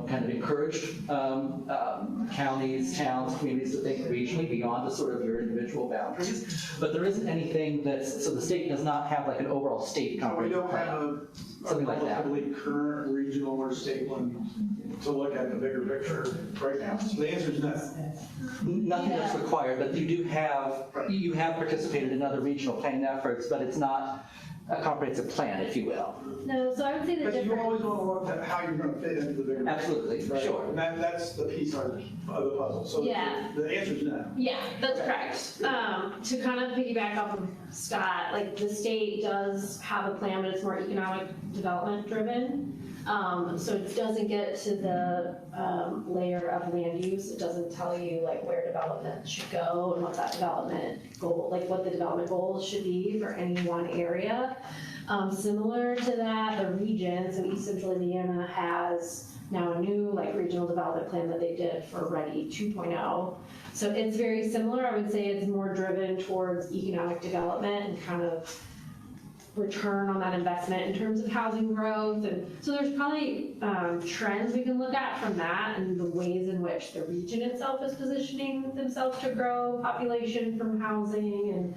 kind of encouraged counties, towns, communities to think regionally beyond the sort of your individual boundaries. But there isn't anything so the state does not have like an overall state comprehensive plan. We don't have something like that. relatively current regional or state one to look at the bigger picture right now. So the answer is no. Nothing that's required, but you have participated in other regional planning efforts, but it's not a comprehensive plan, if you will. No, so I would say the But you difference. always want to look at how you're going to fit into the bigger Absolutely, picture, right? sure. And that's the piece of the puzzle. So Yeah. the answer is no. Yeah, that's correct. To kind of piggyback off of Scott, like the state does have a plan, but it's more economic development driven. So it doesn't get to the layer of land use. It doesn't tell you like where development should go and what that development goal, like what the development goals should be for any one area. Similar to that, the region, so East Central Indiana has now a new like regional development plan that they did for Ready 2.0. So it's very similar. I would say it's more driven towards economic development and kind of return on that investment in terms of housing growth. And so there's probably trends we can look at from that and the ways in which the region itself is positioning themselves to grow population from housing and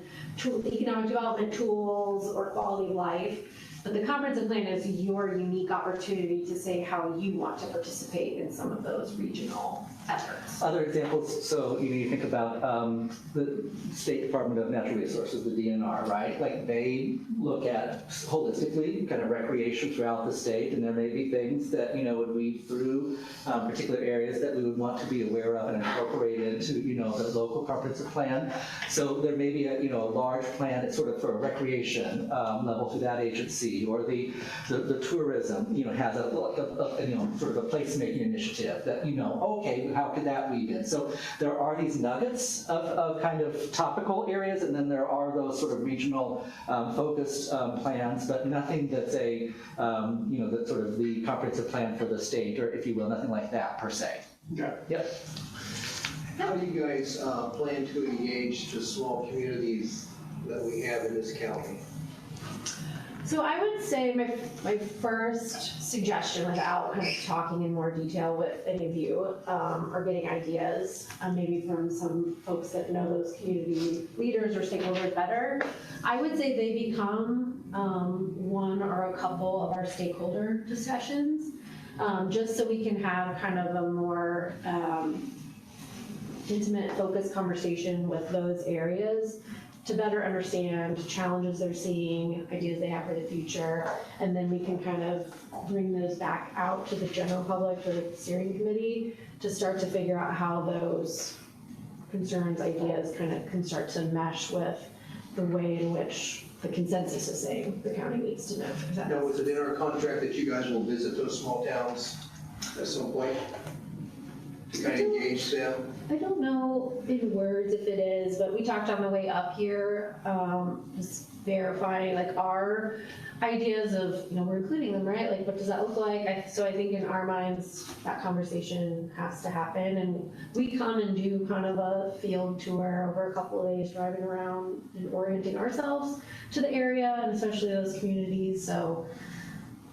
economic development tools or quality of life. But the comprehensive plan is your unique opportunity to say how you want to participate in some of those regional efforts. Other examples, so you think about the State Department of Natural Resources, the DNR, right? Like they look at holistically kind of recreation throughout the state, and there may be things that, would weave through particular areas that we would want to be aware of and incorporate into, the local comprehensive plan. So there may be a large plan that's sort of for a recreation level through that agency, or the tourism, has a sort of a placemaking initiative that, okay, how could that weave in? So there are these nuggets of kind of topical areas, and then there are those sort of regional focused plans, but nothing that's that's sort of the comprehensive plan for the state, or if you will, nothing like that per se. Okay. Yep. How do you guys plan to engage the small communities that we have in this county? So I would say my first suggestion, without kind of talking in more detail with any of you, are getting ideas, maybe from some folks that know those community leaders or stakeholders better. I would say they become one or a couple of our stakeholder discussions, just so we can have kind of a more intimate, focused conversation with those areas to better understand challenges they're seeing, ideas they have for the future, and then we can kind of bring those back out to the general public, to the steering committee, to start to figure out how those concerns, ideas kind of can start to mesh with the way in which the consensus is saying the county needs to know. Now, is it in our contract that you guys will visit those small towns at some point to kind of engage them? I don't know in words if it is, but we talked on the way up here, just verifying like our ideas of, we're including them, right? Like, what does that look like? So I think in our minds, that conversation has to happen. And we come and do kind of a field tour over a couple of days, driving around and orienting ourselves to the area, and especially those communities. So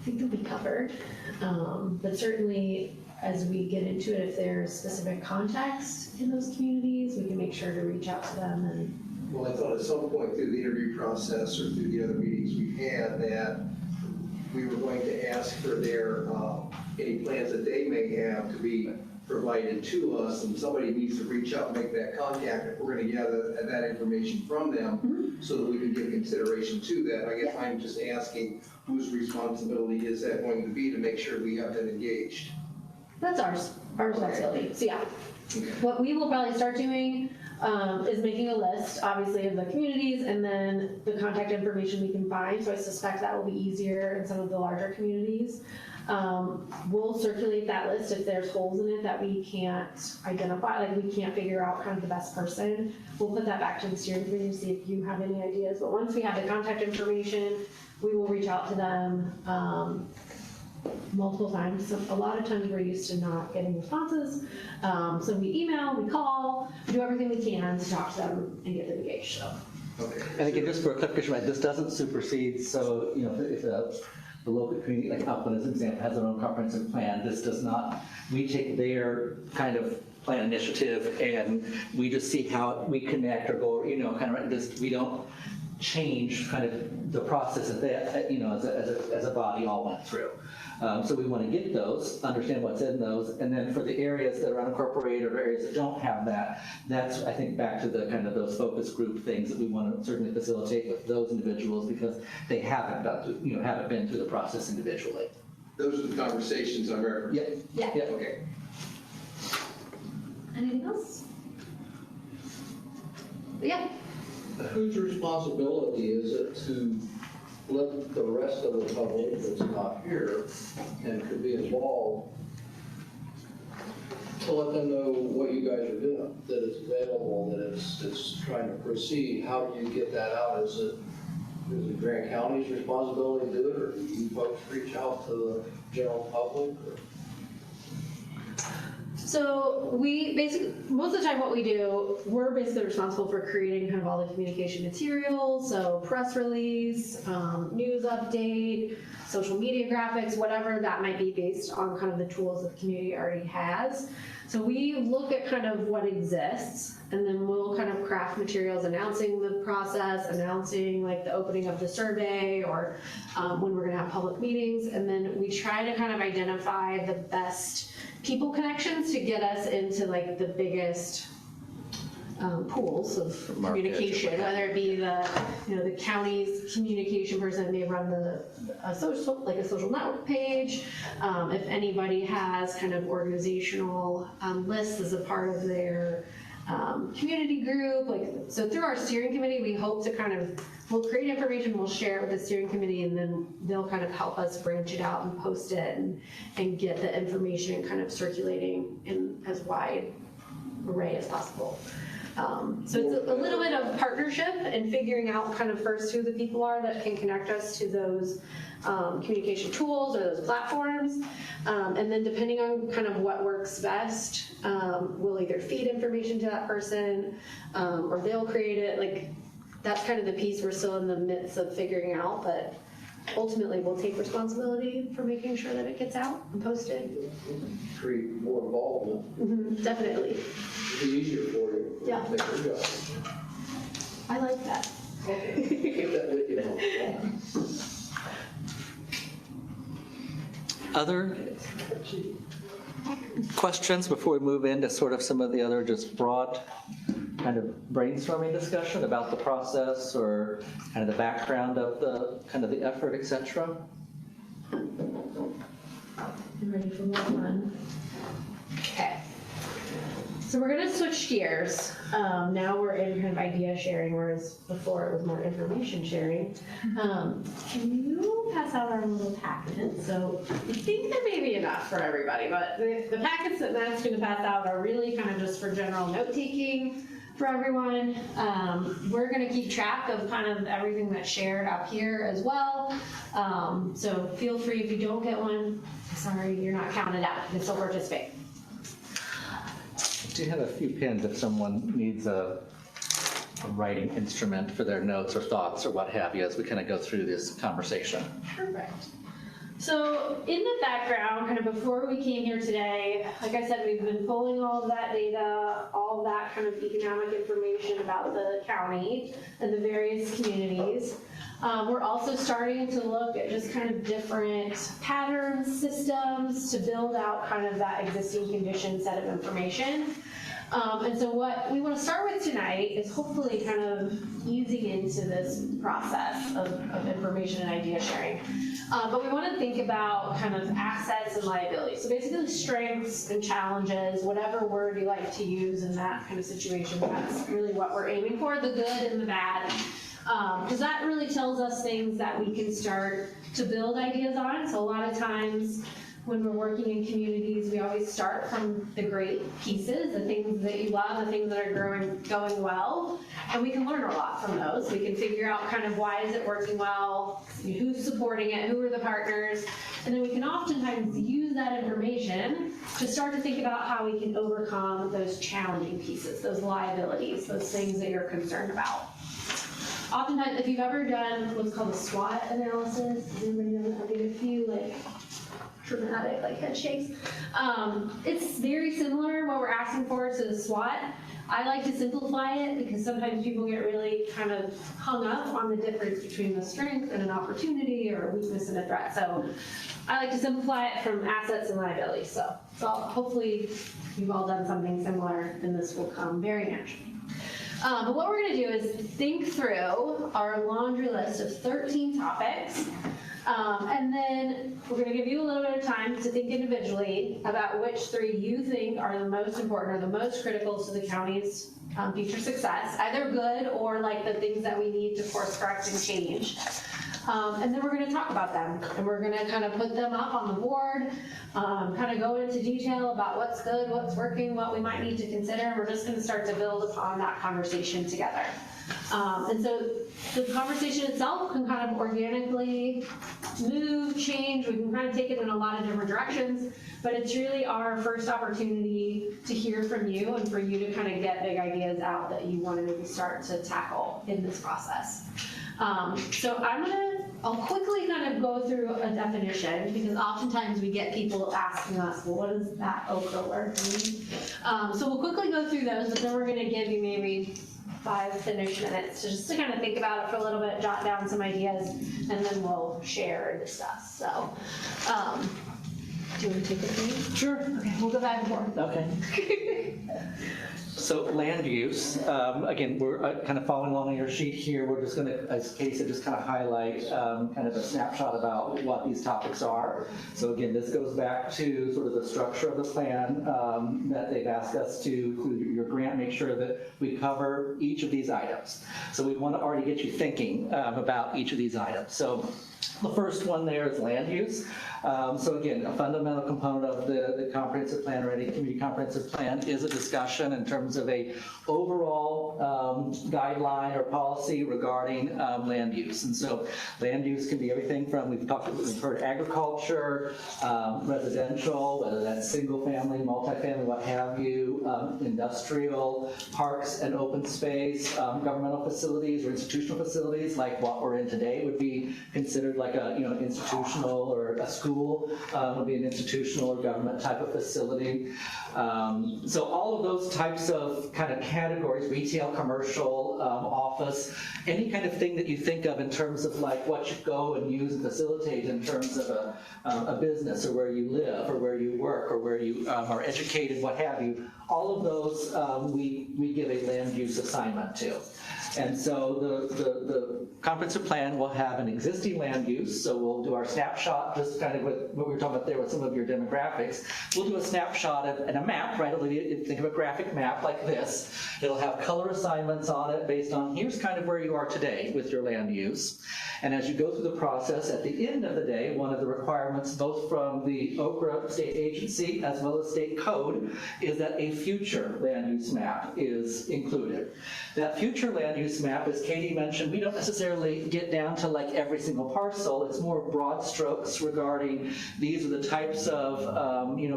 I think they'll be covered. But certainly, as we get into it, if there's specific context in those communities, we can make sure to reach out to them. And Well, I thought at some point through the interview process or through the other meetings we've had that we were going to ask for their, any plans that they may have to be provided to us, and somebody needs to reach out and make that contact if we're going to gather that information from them so that we can give consideration to that. I guess I'm just asking whose responsibility is that going to be to make sure we have them engaged? that's our responsibility. So yeah, what we will probably start doing is making a list, obviously, of the communities and then the contact information we can find. So I suspect that will be easier in some of the larger communities. We'll circulate that list if there's holes in it that we can't identify, like we can't figure out kind of the best person. We'll put that back to the steering committee to see if you have any ideas. But once we have the contact information, we will reach out to them multiple times. So a lot of times we're used to not getting responses. So we email, we call, we do everything we can to talk to them and get them engaged. So. Okay. And again, just for a clarification, right, this doesn't supersede, so, if the local community, like Upland as an example, has their own comprehensive plan, this does not, we take their kind of plan initiative and we just see how we connect or go, kind of this, we don't change kind of the process that they, as a body all went through. So we want to get those, understand what's in those, and then for the areas that are unincorporated or areas that don't have that, that's, I think, back to the kind of those focus group things that we want to certainly facilitate with those individuals because they haven't haven't been through the process individually. Those are the conversations I'm referencing. Yeah. Okay. Anything else? Yeah. Whose responsibility is it to let the rest of the public that's not here and could be involved to let them know what you guys are doing, that it's available, that it's trying to proceed? How do you get that out? Is it Grant County's responsibility to do it, or do you folks reach out to the general public? Or? So we basically, most of the time what we do, we're basically responsible for creating kind of all the communication materials, so press release, news update, social media graphics, whatever that might be based on kind of the tools that the community already has. So we look at kind of what exists, and then we'll kind of craft materials announcing the process, announcing like the opening of the survey, or when we're gonna have public meetings, and then we try to kind of identify the best people connections to get us into like the biggest pools of communication, whether it be the, you know, the county's communication person may run a social network page. If anybody has kind of organizational lists as a part of their community group, so through our steering committee, we hope to we'll create information, we'll share it with the steering committee, and then they'll kind of help us branch it out and post it and get the information kind of circulating in as wide array as possible. So it's a little bit of partnership and figuring out kind of first who the people are that can connect us to those communication tools or those platforms. And then depending on kind of what works best, we'll either feed information to that person or they'll create it. Like, that's kind of the piece we're still in the midst of figuring out, but ultimately we'll take responsibility for making sure that it gets out and posted. Create more involvement. Mm-hmm, definitely. It'll be easier for you. Yeah. Make your job. I like that. Okay. Keep that with you. Other questions before we move into sort of some of the other just broad kind of brainstorming discussion about the process or kind of the background of the effort, etc.? I'm ready for more fun. Okay. So we're gonna switch gears. Now we're in kind of idea sharing, whereas before it was more information sharing. Can you pass out our little packet? So I think there may be enough for everybody, but the packets that Matt's gonna pass out are really kind of just for general note-taking for everyone. We're gonna keep track of kind of everything that's shared up here as well. So feel free, if you don't get one, sorry, you're not counted out, you can still participate. Do you have a few pins if someone needs a writing instrument for their notes or thoughts or what have you as we kind of go through this conversation? Perfect. So in the background, kind of before we came here today, like I said, we've been pulling all of that data, all of that kind of economic information about the county and the various communities. We're also starting to look at just kind of different patterns, systems to build out kind of that existing condition set of information. And so what we want to start with tonight is hopefully kind of easing into this process of information and idea sharing. But we want to think about kind of assets and liabilities. So basically strengths and challenges, whatever word you like to use in that kind of situation, that's really what we're aiming for, the good and the bad. Because that really tells us things that we can start to build ideas on. So a lot of times when we're working in communities, we always start from the great pieces, the things that you love, the things that are going well, and we can learn a lot from those. We can figure out kind of why is it working well, who's supporting it, who are the partners, and then we can oftentimes use that information to start to think about how we can overcome those challenging pieces, those liabilities, those things that you're concerned about. Oftentimes, if you've ever done what's called a SWOT analysis, does anybody know that? I'll give you a few dramatic head shakes. It's very similar what we're asking for to the SWOT. I like to simplify it because sometimes people get really kind of hung up on the difference between the strength and an opportunity or a weakness and a threat. So I like to simplify it from assets and liabilities. So hopefully you've all done something similar and this will come very naturally. But what we're going to do is think through our laundry list of 13 topics, and then we're going to give you a little bit of time to think individually about which 3 you think are the most important or the most critical to the county's future success, either good or like the things that we need to course correct and change. And then we're going to talk about them, and we're going to kind of put them up on the board, kind of go into detail about what's good, what's working, what we might need to consider, and we're just going to start to build upon that conversation together. And so the conversation itself can kind of organically move, change, we can kind of take it in a lot of different directions, but it's really our first opportunity to hear from you and for you to kind of get big ideas out that you want to maybe start to tackle in this process. So I'll quickly kind of go through a definition, because oftentimes we get people asking us, well, what does that okra word mean? So we'll quickly go through those, but then we're going to give you maybe 5-ish minutes to just to kind of think about it for a little bit, jot down some ideas, and then we'll share and discuss. So, do you want to take it from me? Sure. Okay, we'll go back and forth. Okay. So land use, again, we're kind of following along on your sheet here. We're just going to, as Katie said, just kind of highlight kind of a snapshot about what these topics are. So again, this goes back to sort of the structure of the plan that they've asked us to, through your grant, make sure that we cover each of these items. So we want to already get you thinking about each of these items. So the first one there is land use. So again, a fundamental component of the comprehensive plan or any community comprehensive plan is a discussion in terms of a overall guideline or policy regarding land use. And so land use can be everything from, we've heard agriculture, residential, whether that's single family, multifamily, what have you, industrial, parks and open space, governmental facilities or institutional facilities like what we're in today would be considered like a institutional, or a school would be an institutional or government type of facility. So all of those types of kind of categories, retail, commercial, office, any kind of thing that you think of in terms of like what you go and use and facilitate in terms of a business, or where you live, or where you work, or where you are educated, what have you, all of those we give a land use assignment to. And so the comprehensive plan will have an existing land use, so we'll do our snapshot, just kind of with what we were talking about there with some of your demographics. We'll do a snapshot and a map, right? Think of a graphic map like this. It'll have color assignments on it based on here's kind of where you are today with your land use. And as you go through the process, at the end of the day, one of the requirements both from the Okra State Agency as well as state code is that a future land use map is included. That future land use map, as Katie mentioned, we don't necessarily get down to like every single parcel. It's more broad strokes regarding these are the types of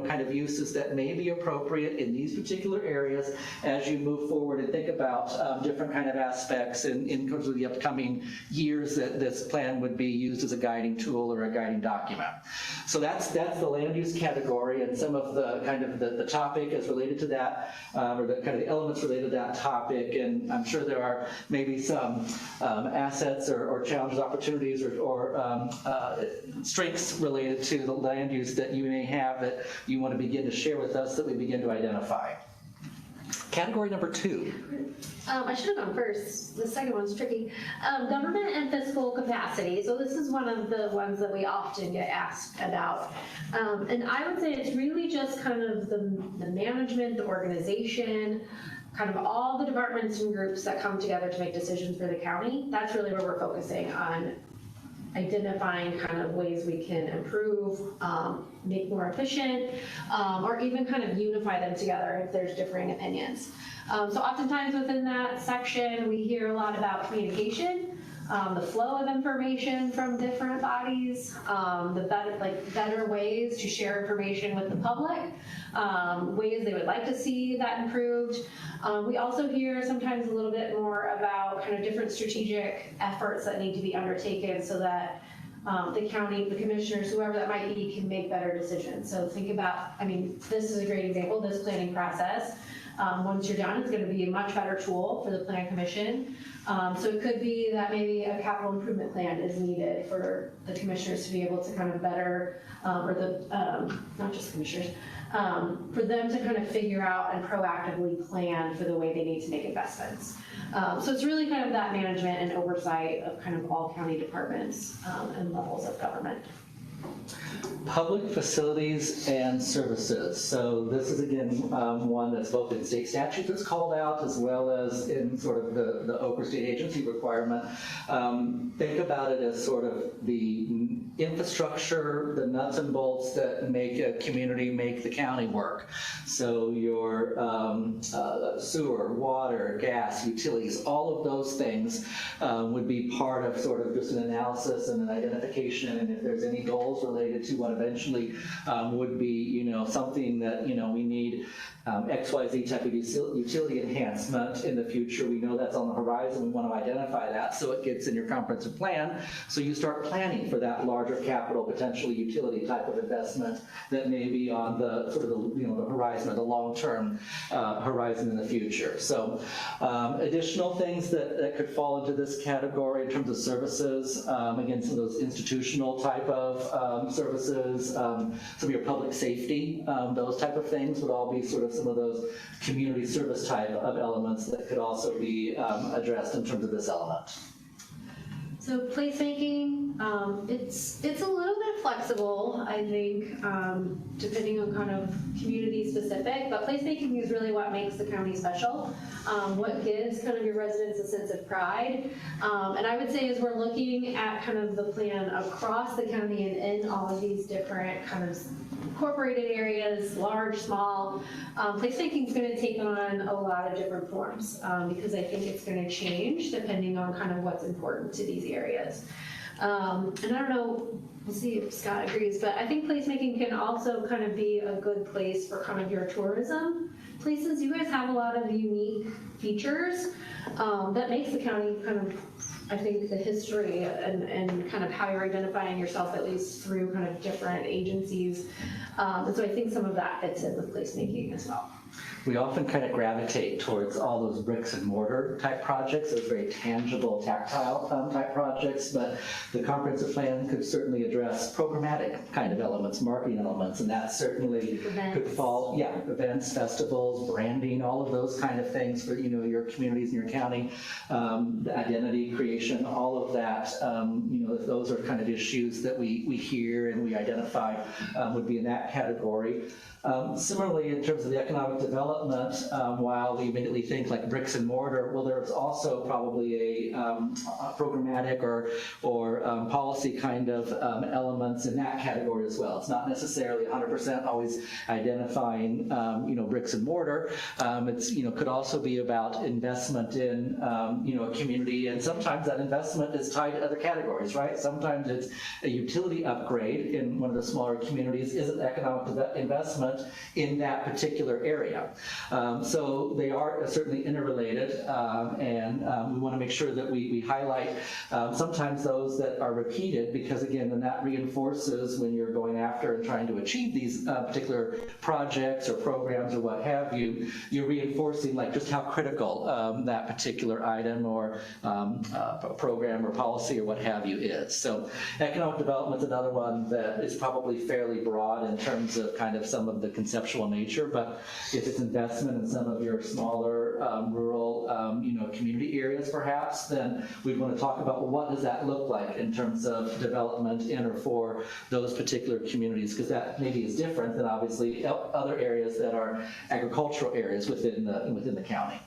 kind of uses that may be appropriate in these particular areas as you move forward and think about different kind of aspects in terms of the upcoming years that this plan would be used as a guiding tool or a guiding document. So that's the land use category, and some of the kind of the topic is related to that, or the kind of the elements related to that topic. And I'm sure there are maybe some assets or challenges, opportunities, or strengths related to the land use that you may have that you want to begin to share with us that we begin to identify. Category number 2. I should have gone first. The second one's tricky. Government and fiscal capacity. So this is one of the ones that we often get asked about. And I would say it's really just kind of the management, the organization, kind of all the departments and groups that come together to make decisions for the county. That's really where we're focusing on identifying kind of ways we can improve, make more efficient, or even kind of unify them together if there's differing opinions. So oftentimes within that section, we hear a lot about communication, the flow of information from different bodies, the better ways to share information with the public, ways they would like to see that improved. We also hear sometimes a little bit more about kind of different strategic efforts that need to be undertaken so that the county, the commissioners, whoever that might be, can make better decisions. So think about, this is a great example, this planning process. Once you're done, it's going to be a much better tool for the Plan Commission. So it could be that maybe a capital improvement plan is needed for the commissioners to be able to kind of better, not just commissioners, for them to kind of figure out and proactively plan for the way they need to make investments. So it's really kind of that management and oversight of kind of all county departments and levels of government. Public facilities and services. So this is again one that's both in state statute that's called out as well as in sort of the Oklahoma State Agency requirement. Think about it as sort of the infrastructure, the nuts and bolts that make a community, make the county work. So your sewer, water, gas, utilities, all of those things would be part of sort of just an analysis and an identification, and if there's any goals related to what eventually would be, you know, something that, you know, we need XYZ type of utility enhancement in the future. We know that's on the horizon. We want to identify that so it gets in your comprehensive plan. So you start planning for that larger capital, potentially utility type of investment that may be on the sort of the, you know, the horizon or the long-term horizon in the future. So additional things that could fall into this category in terms of services, again, some of those institutional type of services, some of your public safety, those type of things would all be sort of some of those community service type of elements that could also be addressed in terms of this element. So placemaking, it's a little bit flexible, I think, depending on kind of community specific, but placemaking is really what makes the county special, what gives kind of your residents a sense of pride. And I would say as we're looking at kind of the plan across the county and in all of these different kind of incorporated areas, large, small, placemaking is going to take on a lot of different forms because I think it's going to change depending on kind of what's important to these areas. And I don't know, we'll see if Scott agrees, but I think placemaking can also kind of be a good place for kind of your tourism places. You guys have a lot of unique features that makes the county kind of, I think, the history and kind of how you're identifying yourself, at least through kind of different agencies. And so I think some of that fits in with placemaking as well. We often kind of gravitate towards all those bricks and mortar type projects, those very tangible, tactile type projects, but the comprehensive plan could certainly address programmatic kind of elements, marketing elements, and that certainly could fall, yeah, events, festivals, branding, all of those kind of things for, you know, your communities and your county, the identity creation, all of that, you know, if those are kind of issues that we hear and we identify would be in that category. Similarly, in terms of the economic development, while we immediately think like bricks and mortar, well, there's also probably a programmatic or policy kind of elements in that category as well. It's not necessarily 100% always identifying, you know, bricks and mortar. It's, you know, could also be about investment in, you know, a community, and sometimes that investment is tied to other categories, right? Sometimes it's a utility upgrade in one of the smaller communities is an economic investment in that particular area. So they are certainly interrelated, and we want to make sure that we highlight sometimes those that are repeated, because again, then that reinforces when you're going after and trying to achieve these particular projects or programs or what have you, you're reinforcing like just how critical that particular item or program or policy or what have you is. So economic development is another one that is probably fairly broad in terms of kind of some of the conceptual nature, but if it's investment in some of your smaller rural, you know, community areas perhaps, then we want to talk about, well, what does that look like in terms of development in or for those particular communities, because that maybe is different than obviously other areas that are agricultural areas within the county.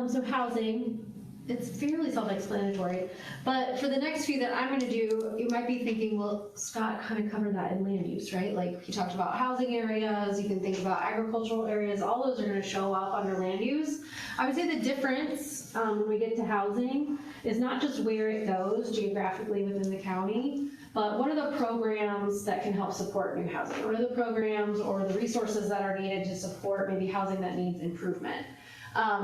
So housing, it's fairly self-explanatory, but for the next few that I'm going to do, you might be thinking, well, Scott kind of covered that in land use, right? Like he talked about housing areas, you can think about agricultural areas, all those are going to show up under land use. I would say the difference when we get to housing is not just where it goes geographically within the county, but what are the programs that can help support new housing? What are the programs or the resources that are needed to support maybe housing that needs improvement?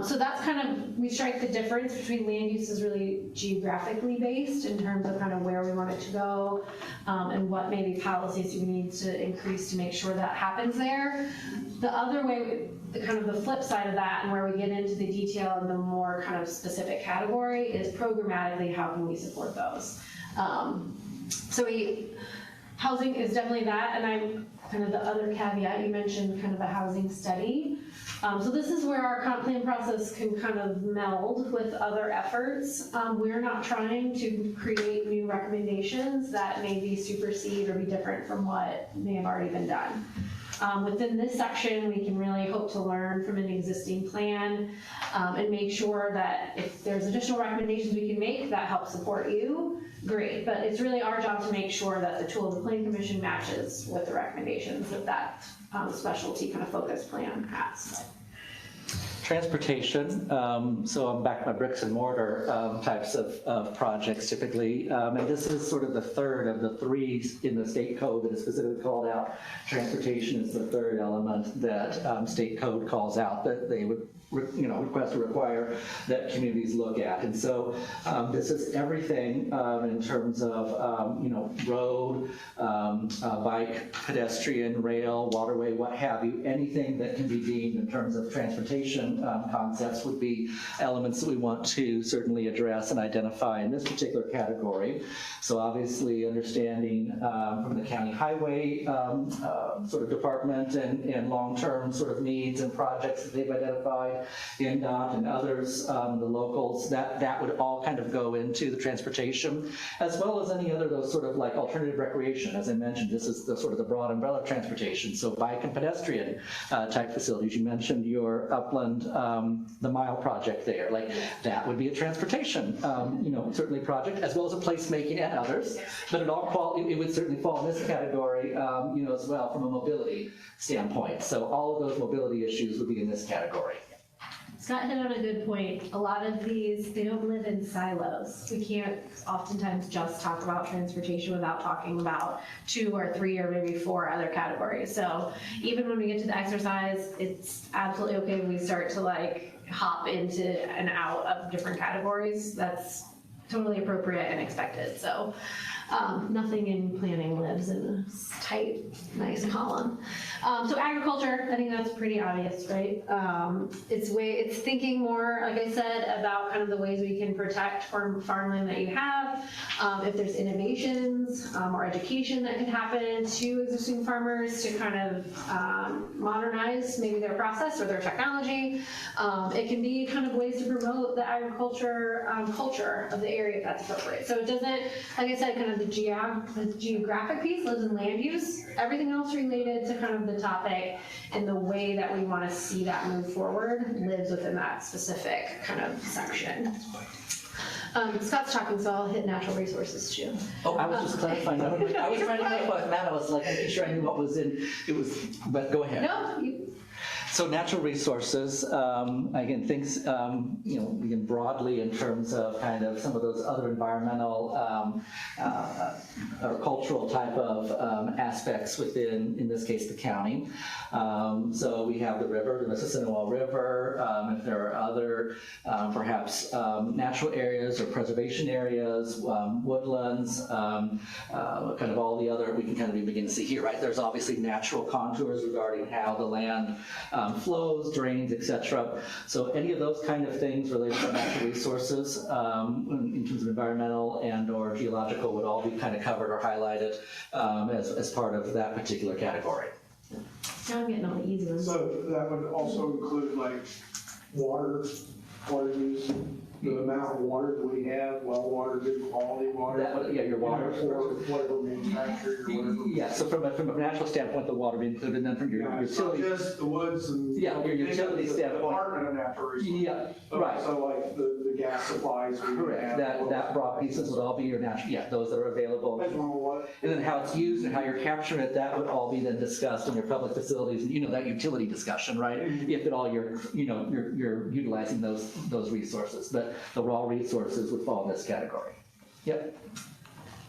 So that's kind of, we strike the difference between land use is really geographically based in terms of kind of where we want it to go and what maybe policies we need to increase to make sure that happens there. The other way, the kind of the flip side of that and where we get into the detail and the more kind of specific category is programmatically how can we support those. So housing is definitely that, and I'm kind of the other caveat, you mentioned kind of a housing study. So this is where our comp plan process can kind of meld with other efforts. We're not trying to create new recommendations that maybe supersede or be different from what may have already been done. Within this section, we can really hope to learn from an existing plan and make sure that if there's additional recommendations we can make that help support you, great. But it's really our job to make sure that the tool of the Planning Commission matches with the recommendations that specialty kind of focus plan has. Transportation, so I'm back to my bricks and mortar types of projects typically, and this is sort of the third of the three in the state code that is specifically called out. Transportation is the third element that state code calls out that they would request or require that communities look at. And so this is everything in terms of, road, bike, pedestrian, rail, waterway, what have you, anything that can be deemed in terms of transportation concepts would be elements that we want to certainly address and identify in this particular category. So obviously understanding from the county highway sort of department and long-term sort of needs and projects that they've identified, NDOT and others, the locals, that would all kind of go into the transportation, as well as any other of those sort of like alternative recreation. As I mentioned, this is the sort of the broad umbrella of transportation. So bike and pedestrian type facilities. You mentioned your Upland, the Mile project there. Like that would be a transportation, certainly project, as well as a placemaking and others. But it would certainly fall in this category, as well from a mobility standpoint. So all of those mobility issues would be in this category. Scott hit on a good point. A lot of these, they don't live in silos. We can't oftentimes just talk about transportation without talking about 2 or 3 or maybe 4 other categories. So even when we get to the exercise, it's absolutely okay when we start to like hop into and out of different categories. That's totally appropriate and expected. So nothing in planning lives in a tight, nice column. So agriculture, I think that's pretty obvious, right? It's thinking more, like I said, about kind of the ways we can protect farmland that you have. If there's innovations or education that can happen to existing farmers to kind of modernize maybe their process or their technology. It can be kind of ways to promote the agriculture culture of the area if that's appropriate. So it doesn't, like I said, kind of the geographic piece lives in land use. Everything else related to kind of the topic and the way that we want to see that move forward lives within that specific kind of section. Scott's talking, so I'll hit natural resources too. Oh, I was just clarifying. I was trying to make what Matt, I was like, making sure I knew what was in it was, but go ahead. No. So natural resources, again, things, again, broadly in terms of kind of some of those other environmental or cultural type of aspects within, in this case, the county. So we have the river, the Mississinawa River. If there are other, perhaps natural areas or preservation areas, woodlands, kind of all the other, we can kind of begin to see here, right? There's obviously natural contours regarding how the land flows, drains, etc. So any of those kind of things related to natural resources in terms of environmental and or geological would all be kind of covered or highlighted as part of that particular category. Now I'm getting all the easy ones. So that would also include like water use, the amount of water that we have, well water, good quality water. That would, yeah, your water. For whatever manufacturer or whatever. Yeah, so from a natural standpoint, the water be included, and then from your utility. Not just the woods and. Yeah, your utility standpoint. The Department of Natural Resources. Yeah, right. So like the gas supplies. Correct, that broad pieces would all be your natural, yeah, those that are available. And then how it's used and how you're capturing it, that would all be then discussed in your public facilities, and that utility discussion, right? If at all you're utilizing those resources, but the raw resources would fall in this category. Yep.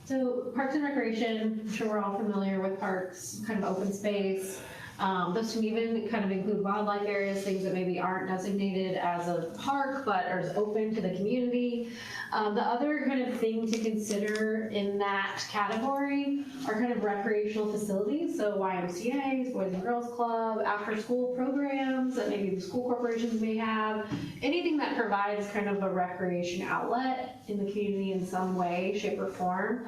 So parks and recreation, I'm sure we're all familiar with parks, kind of open space. This can even kind of include wildlife areas, things that maybe aren't designated as a park, but are open to the community. The other kind of thing to consider in that category are kind of recreational facilities, so YMCA's, Boys and Girls Club, after-school programs that maybe the school corporations may have, anything that provides kind of a recreation outlet in the community in some way, shape, or form,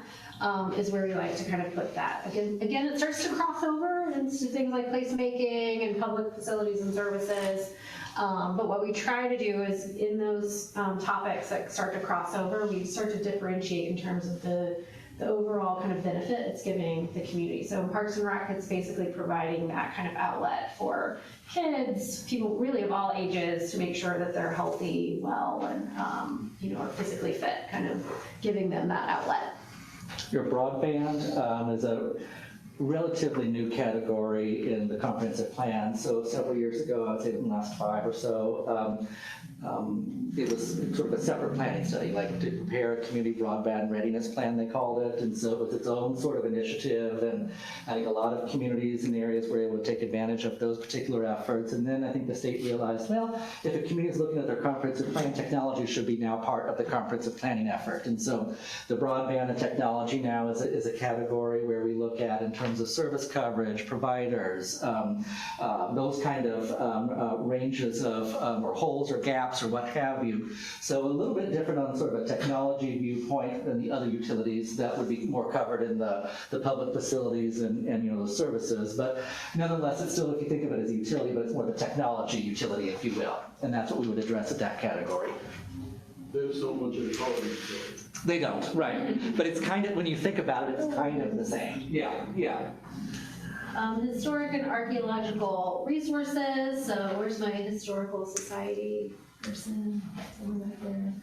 is where we like to kind of put that. Again, it starts to cross over into things like placemaking and public facilities and services. But what we try to do is in those topics that start to cross over, we start to differentiate in terms of the overall kind of benefit it's giving the community. So in Parks and Rec, it's basically providing that kind of outlet for kids, people really of all ages, to make sure that they're healthy, well, and are physically fit, kind of giving them that outlet. Your broadband is a relatively new category in the comprehensive plan. So several years ago, I would say in the last 5 or so, it was sort of a separate planning study, like to prepare a community broadband readiness plan, they called it. And so it was its own sort of initiative. And I think a lot of communities in the areas were able to take advantage of those particular efforts. And then I think the state realized, well, if a community is looking at their comprehensive plan, technology should be now part of the comprehensive planning effort. And so the broadband and technology now is a category where we look at in terms of service coverage, providers, those kind of ranges of or holes or gaps or what have you. So a little bit different on sort of a technology viewpoint than the other utilities that would be more covered in the public facilities and those services. But nonetheless, it's still, if you think of it as a utility, but it's more the technology utility, if you will. And that's what we would address at that category. They have so much in common. They don't, right. But it's kind of, when you think about it, it's kind of the same. Yeah, yeah. Historic and archaeological resources. So where's my historical society person? Someone back there.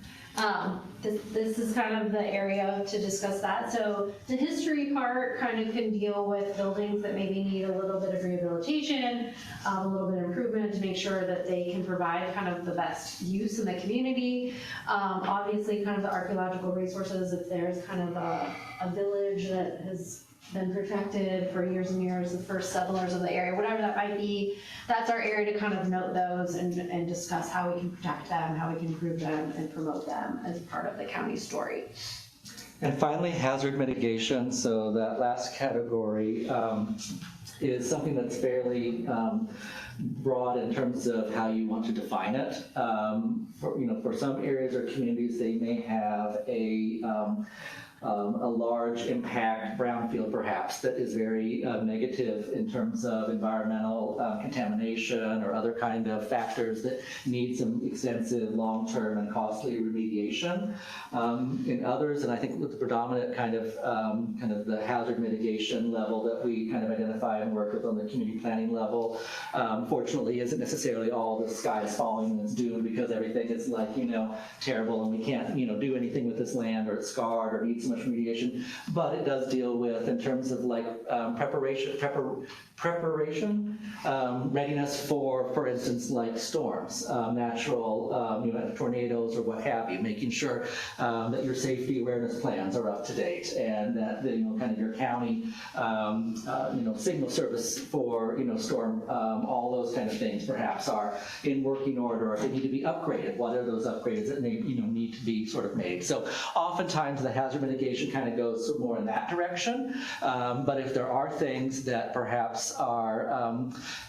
This is kind of the area to discuss that. So the history part kind of can deal with buildings that maybe need a little bit of rehabilitation, a little bit of improvement to make sure that they can provide kind of the best use in the community. Obviously, kind of the archaeological resources, if there's kind of a village that has been protected for years and years, the first settlers of the area, whatever that might be, that's our area to kind of note those and discuss how we can protect them, how we can improve them and promote them as part of the county story. And finally, hazard mitigation. So that last category is something that's fairly broad in terms of how you want to define it. For some areas or communities, they may have a large impact brownfield perhaps that is very negative in terms of environmental contamination or other kind of factors that need some extensive long-term and costly remediation. In others, and I think with the predominant kind of the hazard mitigation level that we kind of identify and work with on the community planning level, fortunately isn't necessarily all the sky is falling and it's doomed because everything is like, terrible and we can't, do anything with this land or it's scarred or needs so much remediation, but it does deal with, in terms of like preparation, readiness for instance, like storms, natural, tornadoes or what have you, making sure that your safety awareness plans are up to date and that kind of your county, signal service for, storm, all those kind of things perhaps are in working order, or if they need to be upgraded, what are those upgrades that may, need to be sort of made. So oftentimes the hazard mitigation kind of goes more in that direction, but if there are things that perhaps are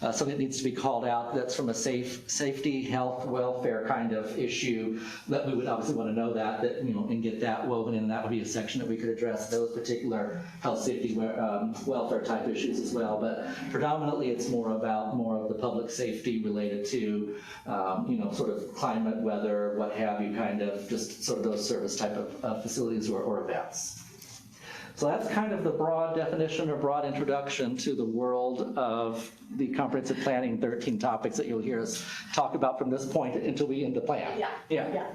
something that needs to be called out that's from a safety, health, welfare kind of issue, that we would obviously want to know that and get that woven in, and that would be a section that we could address those particular health, safety, welfare type issues as well. But predominantly it's more of the public safety related to sort of climate, weather, what have you, kind of just sort of those service type of facilities or events. So that's kind of the broad definition or broad introduction to the world of the comprehensive planning, 13 topics that you'll hear us talk about from this point until we end the plan. Yeah.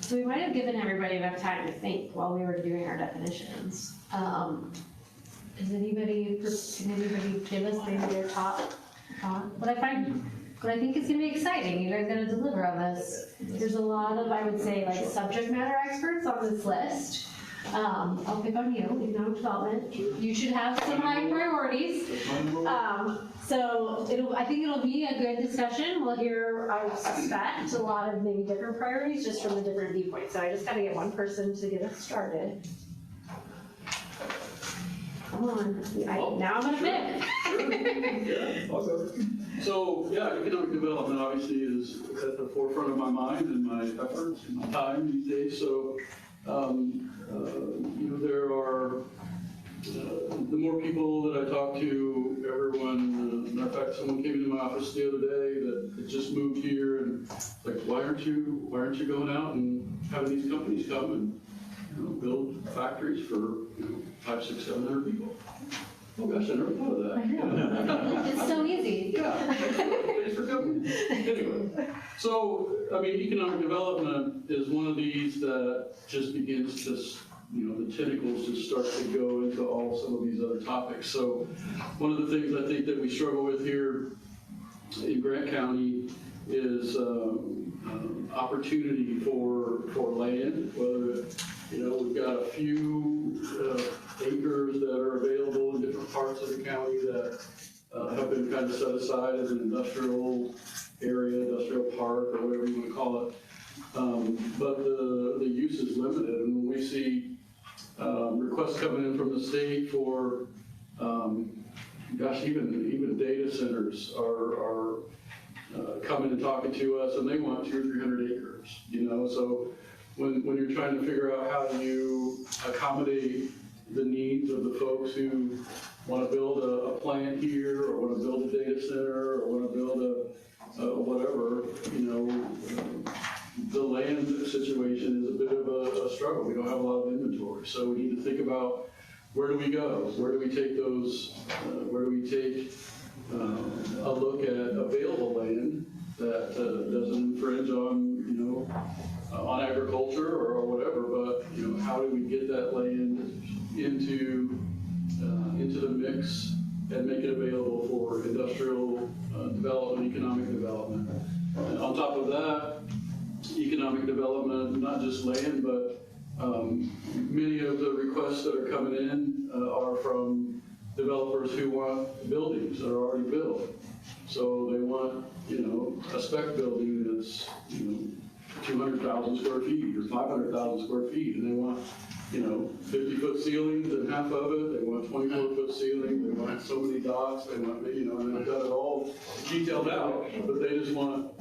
So we might have given everybody enough time to think while we were doing our definitions. Can anybody give us maybe their top thought? What I think is going to be exciting, you guys are going to deliver on this. There's a lot of, I would say, like subject matter experts on this list. I'll pick on you, economic development. You should have some high priorities. So I think it'll be a good discussion. We'll hear, I suspect, a lot of maybe different priorities just from a different viewpoint. So I just gotta get one person to get us started. Come on, now I'm gonna pick. Yeah, I'll go. So, yeah, economic development obviously is at the forefront of my mind and my efforts and my time these days. So, there are, the more people that I talk to, everyone, matter of fact, someone came into my office the other day that just moved here and like, why aren't you going out and having these companies come and, build factories for, 500, 600, 700 people? Oh gosh, I never thought of that. I know. It's so easy. Yeah, thanks for coming. Anyway, so, economic development is one of these that just begins to, the tentacles just start to go into some of these other topics. So, one of the things I think that we struggle with here in Grant County is opportunity for land, whether we've got a few acres that are available in different parts of the county that have been kind of set aside as an industrial area, industrial park, or whatever you want to call it. But the use is limited, and when we see requests coming in from the state for, even data centers are coming and talking to us, and they want 200 or 300 acres, so when you're trying to figure out how do you accommodate the needs of the folks who want to build a plant here, or want to build a data center, or want to build a whatever, the land situation is a bit of a struggle. We don't have a lot of inventory, so we need to think about where do we go? Where do we take those, where do we take a look at available land that doesn't infringe on, on agriculture or whatever, but, how do we get that land into the mix and make it available for industrial development, economic development. And on top of that, economic development, not just land, but many of the requests that are coming in are from developers who want buildings that are already built. So they want, a spec building that's, 200,000 square feet or 500,000 square feet, and they want, 50-foot ceilings and half of it. They want 24-foot ceilings. They want so many docks. They want, and they've got it all detailed out, but they just want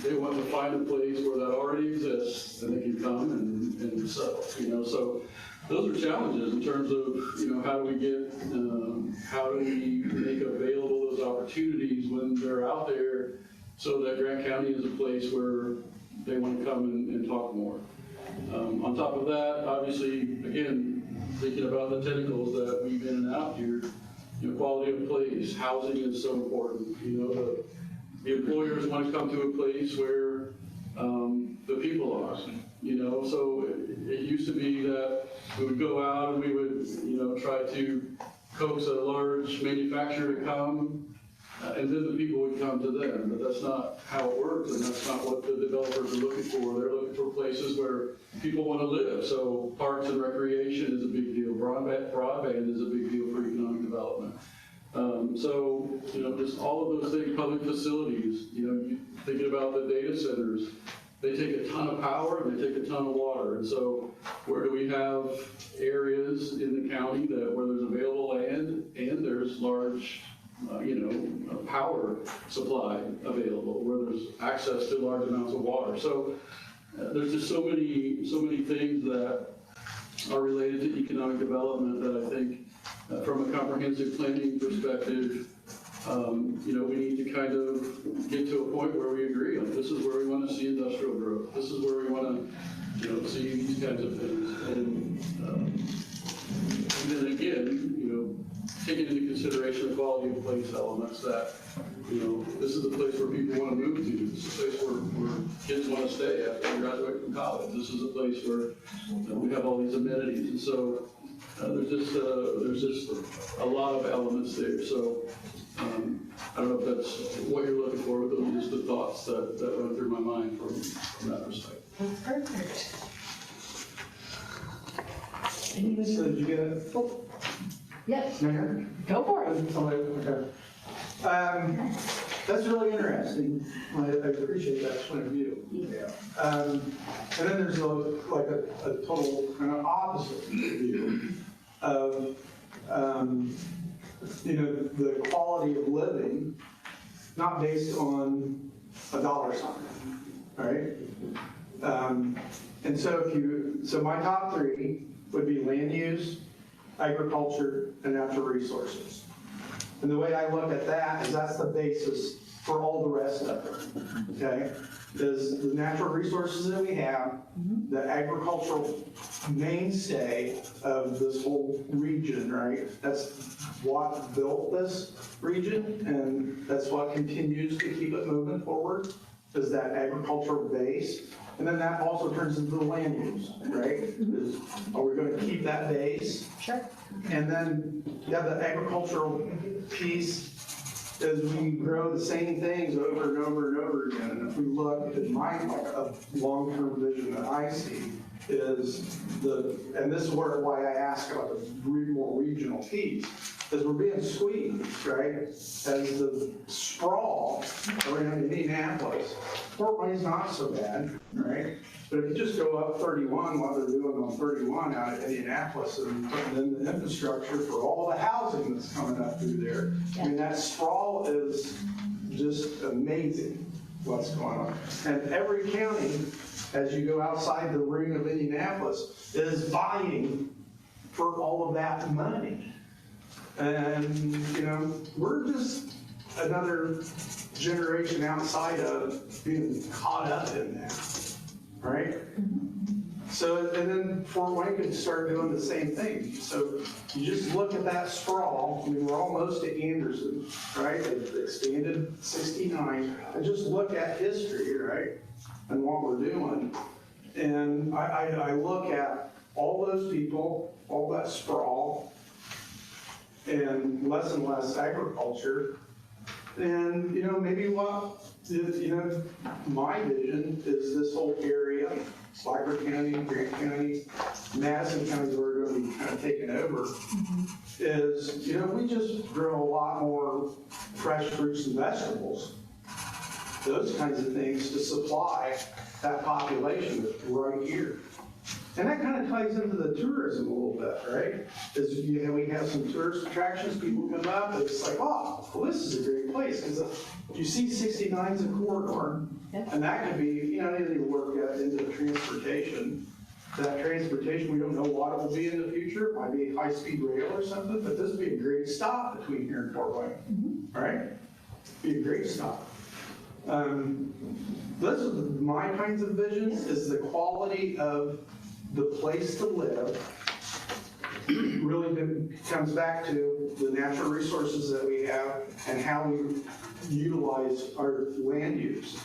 to find a place where that already exists and they can come and settle, so those are challenges in terms of, how do we make available those opportunities when they're out there so that Grant County is a place where they want to come and talk more. On top of that, obviously, again, thinking about the tentacles that weave in and out here, quality of place, housing is so important. The employers want to come to a place where the people are, so it used to be that we would go out and we would, try to coax a large manufacturer to come, and then the people would come to them, but that's not how it works, and that's not what the developers are looking for. They're looking for places where people want to live, so parks and recreation is a big deal. Broadband is a big deal for economic development. So, just all of those things, public facilities, thinking about the data centers, they take a ton of power and they take a ton of water. And so where do we have areas in the county where there's available land and there's large, power supply available, where there's access to large amounts of water. So there's just so many things that are related to economic development that I think from a comprehensive planning perspective, we need to kind of get to a point where we agree on this is where we want to see industrial growth. This is where we want to, see these kinds of things. And then again, taking into consideration the quality of place elements that, this is the place where people want to move to. This is a place where kids want to stay after they graduate from college. This is a place where we have all these amenities. And so there's just a lot of elements there. So I don't know if that's what you're looking for, but those are just the thoughts that went through my mind from that perspective. That's perfect. Anybody? So did you get it? Yep, Okay. go for it. Okay. That's really interesting. I appreciate that point of view. And then there's a total kind of opposite view of, the quality of living, not based on a dollar sign, right? And so my top three would be land use, agriculture, and natural resources. And the way I look at that is that's the basis for all the rest of it, okay? Is the natural resources that we have, the agricultural mainstay of this whole region, right? That's what built this region, and that's what continues to keep it moving forward, is that agricultural base. And then that also turns into the land use, right? Are we going to keep that base? Sure. And then you have the agricultural piece as we grow the same things over and over and over again. And if we look at my long-term vision that I see is and this is why I ask about the more regional piece, is we're being squeezed, right? As the sprawl around Indianapolis, Fort Wayne's not so bad, right? But if you just go up 31, what they're doing on 31 out of Indianapolis and putting in the infrastructure for all the housing that's coming up through there, I mean, that sprawl is just amazing what's going on. And every county, as you go outside the ring of Indianapolis, is vying for all of that money. And, we're just another generation outside of being caught up in that, right? So, and then Fort Wayne could start doing the same thing. So you just look at that sprawl, I mean, we're almost to Anderson, right? It expanded 69, and just look at history, right? And what we're doing. And I look at all those people, all that sprawl, and less agriculture. And, maybe my vision is this whole area, Sligo County, Grant County, Madison County, where we're going to be kind of taking over, is, we just grow a lot more fresh fruits and vegetables, those kinds of things to supply that population that's right here. And that kind of ties into the tourism a little bit, right? Is we have some tourist attractions, people come up, and it's like, oh, well, this is a great place. Because you see 69's a corridor, and that could be, they need to work into the transportation. That transportation, we don't know what it will be in the future. It might be high-speed rail or something, but this would be a great stop between here and Fort Wayne, right? Be a great stop. This is my kinds of visions, is the quality of the place to live really comes back to the natural resources that we have and how we utilize our land use.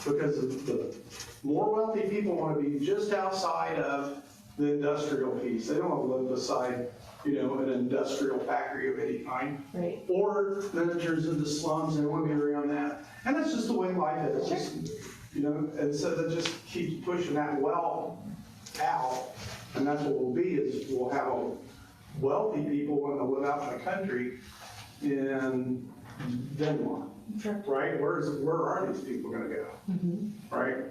Because the more wealthy people want to be just outside of the industrial piece. They don't want to live beside, an industrial factory of any kind. Right. Or then it turns into slums and they want to be around that. And that's just the way life is. Sure. Just, and so that just keeps pushing that wealth out, and that's what we'll be, is we'll have wealthy people want to live out in the country, and then what? Sure. Right? Where are these people going to go? Right?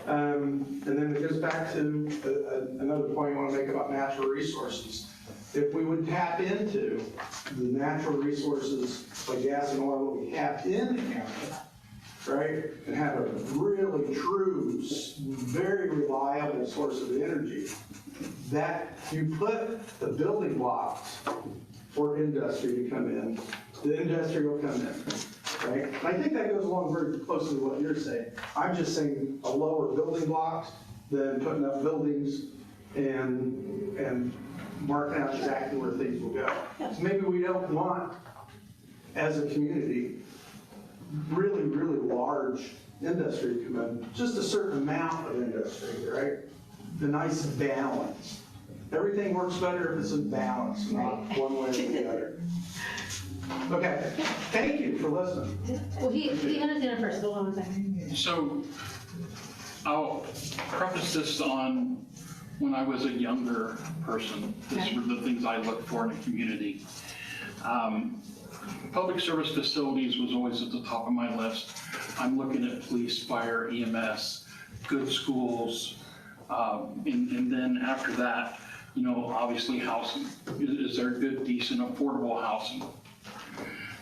And then it goes back to another point I want to make about natural resources. If we would tap into the natural resources like gas and oil that we have in the county, right, and have a really true, very reliable source of energy, that you put the building blocks for industry to come in, the industry will come in, right? And I think that goes along very closely with what you're saying. I'm just saying a lower building blocks than putting up buildings and marking out exactly where things will go. So maybe we don't want, as a community, really, really large industry to come in, just a certain amount of industry, right? The nice balance. Everything works better if it's in balance, not one way or the other. Okay, thank you for listening. Well, he understood first, hold on 1 second. So I'll preface this on when I was a younger person. These were the things I looked for in a community. Public service facilities was always at the top of my list. I'm looking at police, fire, EMS, good schools, and then after that, you know, obviously housing. Is there good, decent, affordable housing?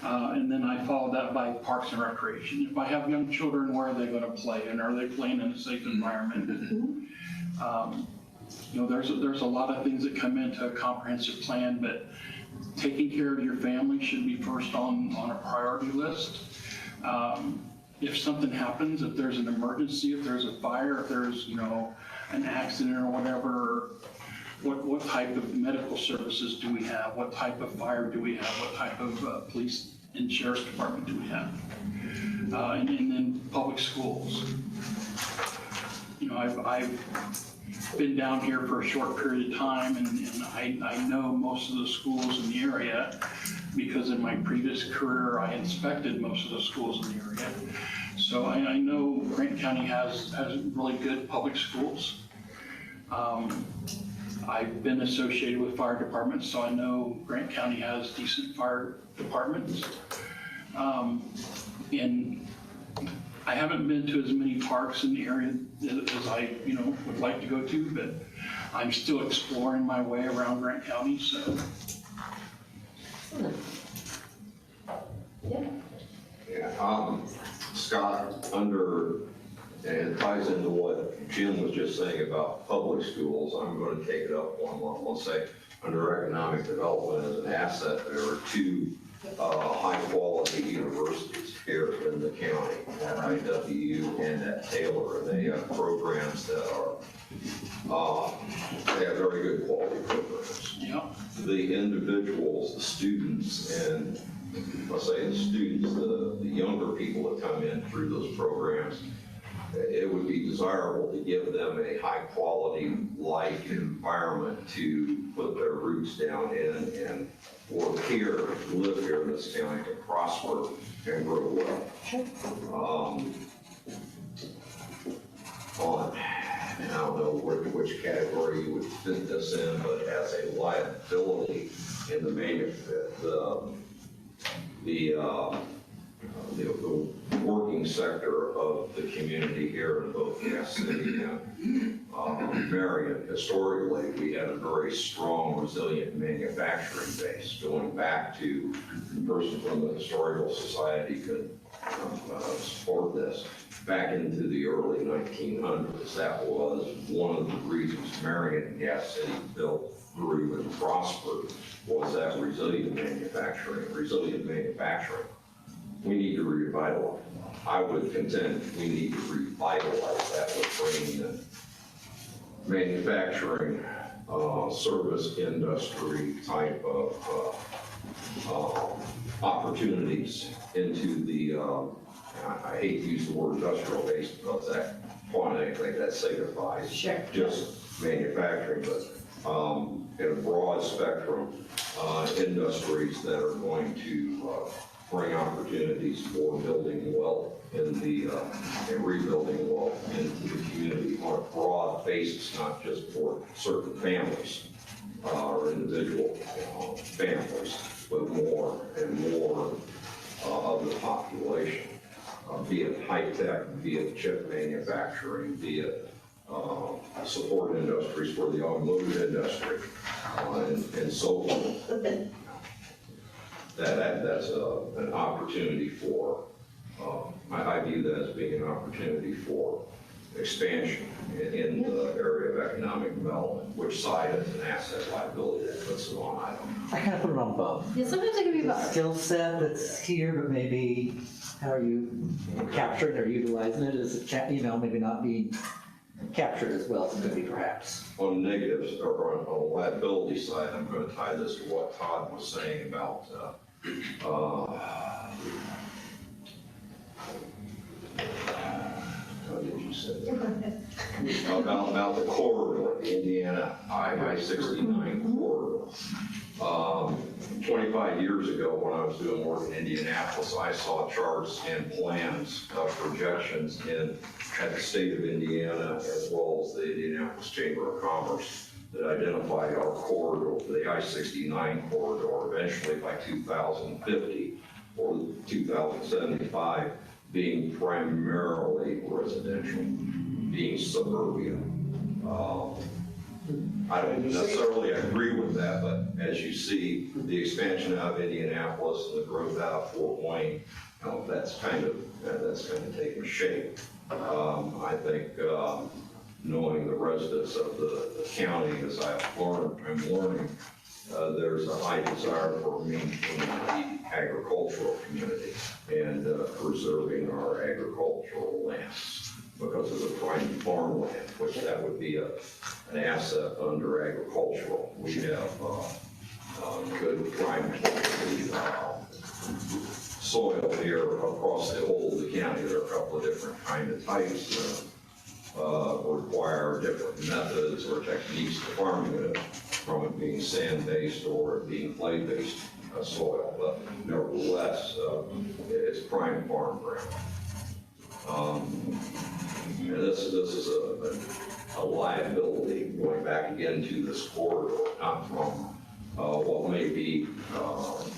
And then I follow that by parks and recreation. If I have young children, where are they going to play, and are they playing in a safe environment? You know, there's a lot of things that come into a comprehensive plan, but taking care of your family should be first on a priority list. If something happens, if there's an emergency, if there's a fire, if there's, you know, an accident or whatever, what type of medical services do we have? What type of fire do we have? What type of police and sheriff's department do we have? And then public schools. You know, I've been down here for a short period of time, and I know most of the schools in the area because in my previous career I inspected most of the schools in the area. So I know Grant County has really good public schools. I've been associated with fire departments, so I know Grant County has decent fire departments. And I haven't been to as many parks in the area as I, you know, would like to go to, but I'm still exploring my way around Grant County, so. Yeah, Scott, and it ties into what Jim was just saying about public schools. I'm going to take it up one more. Let's say under economic development as an asset, there are two high-quality universities here in the county, at IWU and at Taylor, and they have programs that are, they have very good quality programs. Yeah. The individuals, the students, and let's say the students, the younger people that come in through those programs, it would be desirable to give them a high-quality life environment to put their roots down in and work here, live here in this county, to prosper and grow well. And I don't know which category you would fit this in, but as a liability in the working sector of the community here in both Cass City and Marion, historically, we had a very strong, resilient manufacturing base. Going back to the person from the Historical Society could support this. Back into the early 1900s, that was one of the reasons Marion and Cass City built, grew, and prospered, was that resilient manufacturing. We need to revitalize. I would contend we need to revitalize that with bringing in manufacturing, service industry type of opportunities into the, I hate to use the word industrial base because that quantity, that signifies just manufacturing, but in a broad spectrum, industries that are going to bring opportunities for building wealth in the, and rebuilding wealth into the community on a broad basis, not just for certain families or individual families, but more and more of the population, be it high-tech, be it chip manufacturing, be it support industries for the automotive industry, and so forth. That's an opportunity for, I view that as being an opportunity for expansion in the area of economic development. Which side is an asset liability that puts it on, I don't know. I kind of put it on both. Yeah, sometimes it can be both. Skill set that's here, but maybe how are you capturing or utilizing it? Is it, you know, maybe not being captured as well as it could be perhaps. On negatives, or on the liability side, I'm going to tie this to what Todd was saying about how did you say that? about the corridor, the Indiana I-69 corridor. 25 years ago, when I was doing work in Indianapolis, I saw charts and plans of projections at the state of Indiana, as well as the Indianapolis Chamber of Commerce, that identified our corridor, the I-69 corridor, eventually by 2050 or 2075, being primarily residential, being suburban. I don't necessarily agree with that, but as you see the expansion out of Indianapolis and the growth out of Fort Wayne, that's kind of taking shape. I think knowing the residents of the county, as I'm learning, there's a high desire for maintaining the agricultural community and preserving our agricultural lands because of the prime farmland, which that would be an asset under agricultural. We have good prime soil here across the whole of the county. There are a couple of different kind of types require different methods or techniques to farming it, from it being sand-based or it being clay-based soil, but nevertheless, it's prime farm ground. And this is a liability going back again to this corridor, not from what may be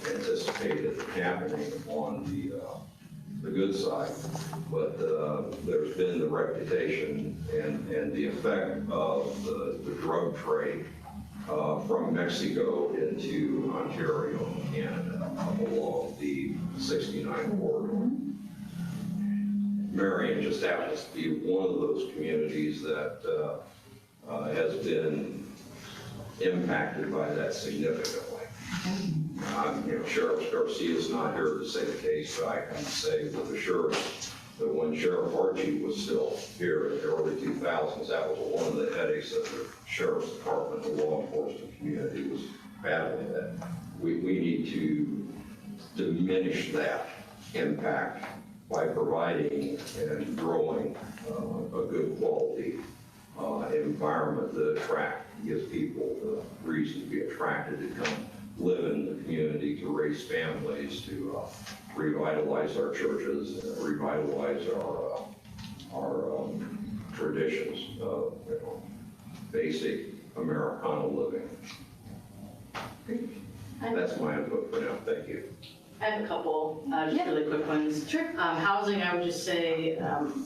anticipated happening on the good side, but there's been the reputation and the effect of the drug trade from Mexico into Ontario and Canada along the 69 corridor. Marion just happens to be one of those communities that has been impacted by that significantly. Sheriff Garcia is not here to say the case, but I can say with assurance that when Sheriff Archie was still here in the early 2000s, that was one of the headaches that the Sheriff's Department, the law enforcement community was battling, that we need to diminish that impact by providing and growing a good quality environment that gives people the reason to be attracted to come live in the community, to raise families, to revitalize our churches, and revitalize our traditions of basic Americana living. That's my input for now. Thank you. I have a couple, just really quick ones. Sure. Housing, I would just say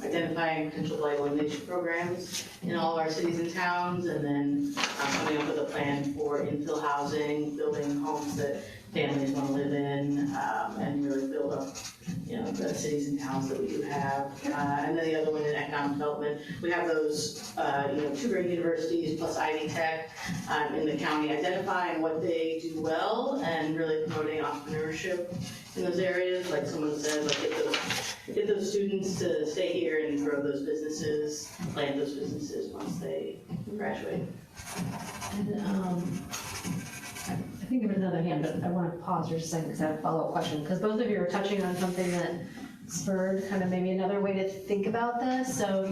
identifying potential blight elimination programs in all of our cities and towns, and then coming up with a plan for infill housing, building homes that families want to live in, and really build up, the cities and towns that we do have. And then the other one in economic development, we have those, 2 great universities plus Ivy Tech in the county, identifying what they do well and really promoting entrepreneurship in those areas. Like someone said, get those students to stay here and grow those businesses, plant those businesses once they graduate. And I think of another hand, but I want to pause for just a second because I have a follow-up question. Because both of you are touching on something that spurred kind of maybe another way to think about this. So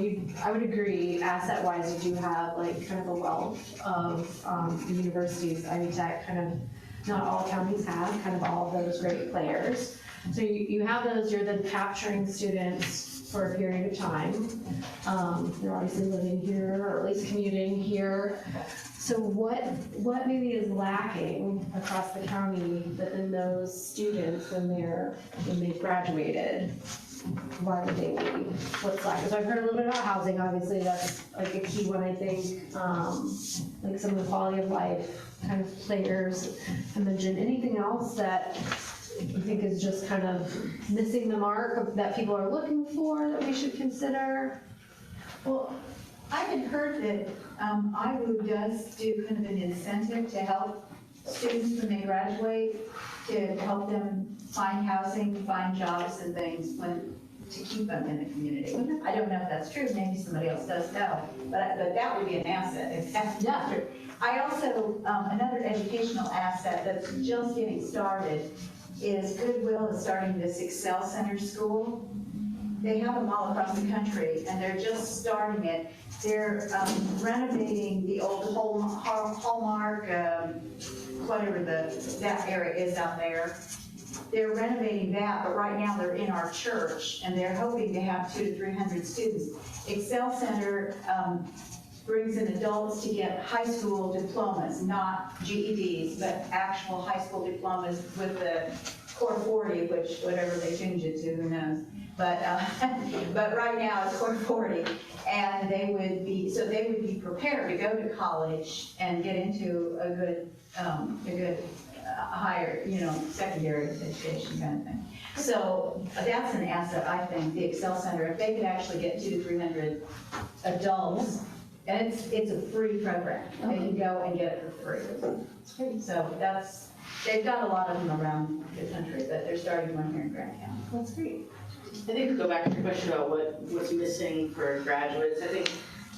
I would agree, asset-wise, you do have kind of a wealth of universities, Ivy Tech, kind of not all counties have kind of all of those great players. So you have those, you're then capturing students for a period of time. They're obviously living here or at least commuting here. So what maybe is lacking across the county that then those students, when they've graduated, why would they leave? What's lacking? So I've heard a little bit about housing, obviously that's a key one, I think. Some of the quality of life kind of players I mentioned. Anything else that you think is just kind of missing the mark that people are looking for that we should consider? Well, I had heard that IWU does do kind of an incentive to help students when they graduate, to help them find housing, find jobs and things to keep them in the community. I don't know if that's true, maybe somebody else does know, but that would be an asset if that's true. I also, another educational asset that's just getting started is Goodwill is starting this Excel Center school. They have them all across the country, and they're just starting it. They're renovating the old Hallmark whatever that area is out there. They're renovating that, but right now they're in our church, and they're hoping to have 200 to 300 students. Excel Center brings in adults to get high school diplomas, not GEDs, but actual high school diplomas with the Core 40, which whatever they change it to, who knows. But right now it's Core 40, and they would be prepared to go to college and get into a good higher, secondary education kind of thing. So that's an asset, I think, the Excel Center. If they could actually get 200 to 300 adults, and it's a free program. They can go and get it for free. So they've got a lot of them around the country, but they're starting one here in Grant County. That's great. I think to go back to your question about what's missing for graduates, I think,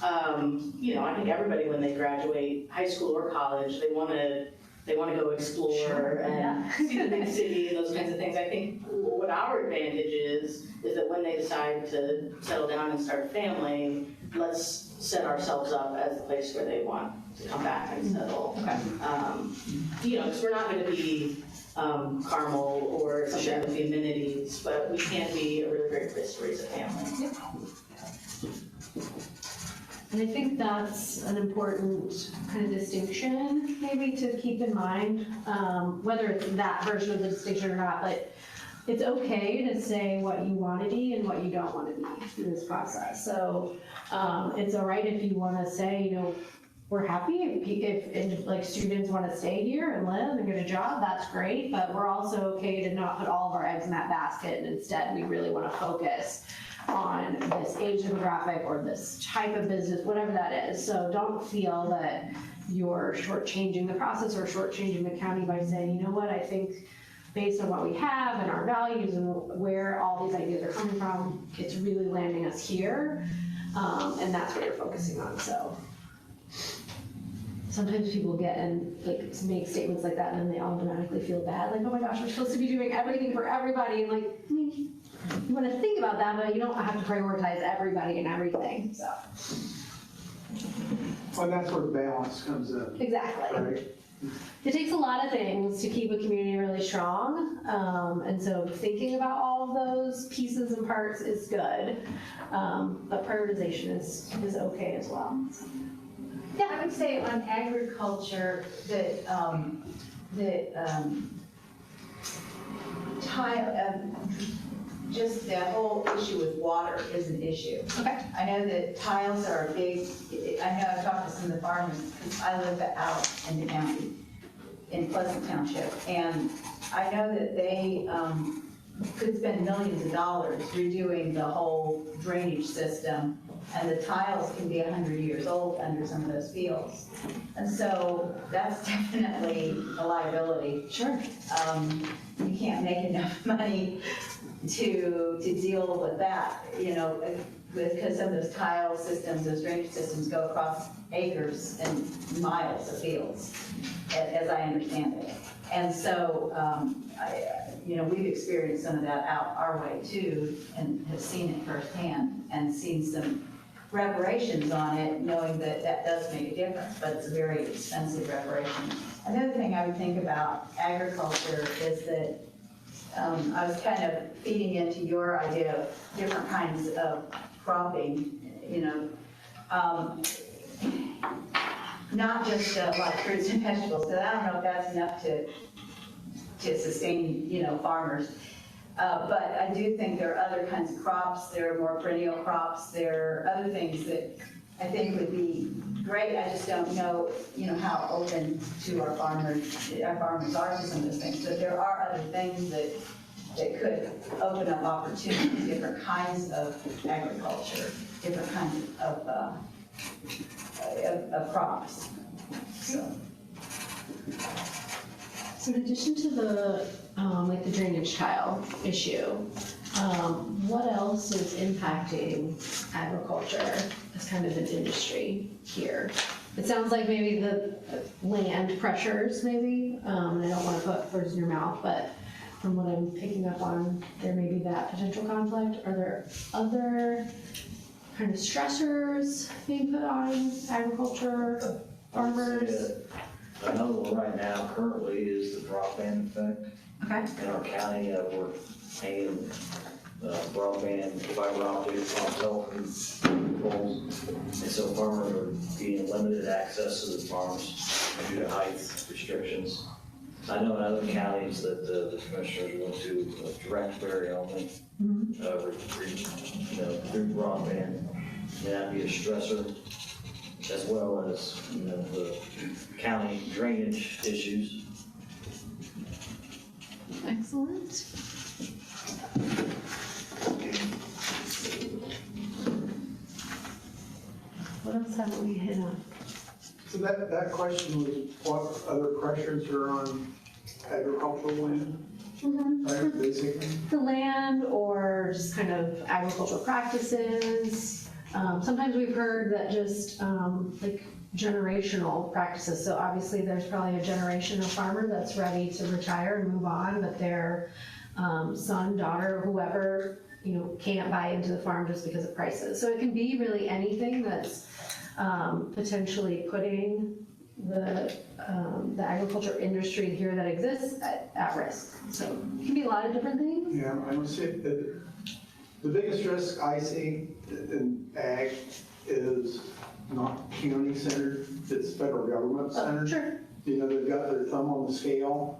I think everybody when they graduate high school or college, they want to go explore and see the big city and those kinds of things. I think what our advantage is that when they decide to settle down and start a family, let's set ourselves up as the place where they want to come back and settle. Okay. Because we're not going to be Carmel or something with the amenities, but we can be a really great place to raise a family. And I think that's an important kind of distinction maybe to keep in mind, whether it's that version of the distinction or not, but it's okay to say what you want to be and what you don't want to be through this process. So it's all right if you want to say, we're happy if students want to stay here and live and get a job, that's great, but we're also okay to not put all of our eggs in that basket, and instead we really want to focus on this age demographic or this type of business, whatever that is. So don't feel that you're shortchanging the process or shortchanging the county by saying, you know what, I think based on what we have and our values and where all these ideas are coming from, it's really landing us here, and that's what you're focusing on. So sometimes people get and make statements like that and then they automatically feel bad, like, oh my gosh, we're supposed to be doing everything for everybody, and you want to think about that, but you don't have to prioritize everybody and everything, so. And that's where balance comes in. Exactly. Right? It takes a lot of things to keep a community really strong, and so thinking about all of those pieces and parts is good, but prioritization is okay as well. Yeah, I would say on agriculture that just the whole issue with water is an issue. Okay. I know that tiles are a big, I know I've talked to some of the farmers, because I live out in the county, in Pleasant Township, and I know that they could spend millions of dollars redoing the whole drainage system, and the tiles can be 100 years old under some of those fields. And so that's definitely a liability. Sure. You can't make enough money to deal with that, because some of those tile systems, those drainage systems go across acres and miles of fields, as I understand it. And so, we've experienced some of that out our way too, and have seen it firsthand, and seen some reparations on it, knowing that that does make a difference, but it's a very expensive reparation. Another thing I would think about agriculture is that I was kind of feeding into your idea of different kinds of cropping, not just like fruits and vegetables, because I don't know if that's enough to sustain, farmers. But I do think there are other kinds of crops, there are more perennial crops, there are other things that I think would be great. I just don't know, how open to our farmers are to some of those things. But there are other things that could open up opportunities, different kinds of agriculture, different kinds of crops. So in addition to the the drainage tile issue, what else is impacting agriculture as kind of an industry here? It sounds like maybe the land pressures, maybe. I don't want to put words in your mouth, but from what I'm picking up on, there may be that potential conflict. Are there other kind of stressors being put on agriculture, farmers? Another one right now currently is the broadband effect. Okay. In our county, we're hanging broadband, fiber optics on telephone poles. And so farmers are getting limited access to the farms due to height restrictions. I know in other counties that the commissioners want to direct ferry only, through broadband. And that'd be a stressor, as well as, the county drainage issues. Excellent. What else haven't we hit on? So that question was what other pressures are on agricultural land, right, basically? The land or just kind of agricultural practices. Sometimes we've heard that just like generational practices. So obviously there's probably a generation of farmer that's ready to retire and move on, but their son, daughter, whoever, can't buy into the farm just because of prices. So it can be really anything that's potentially putting the agriculture industry here that exists at risk. So it can be a lot of different things. Yeah, I would say that the biggest risk I see in ag is not county centered, it's federal government centered. Sure. They've got their thumb on the scale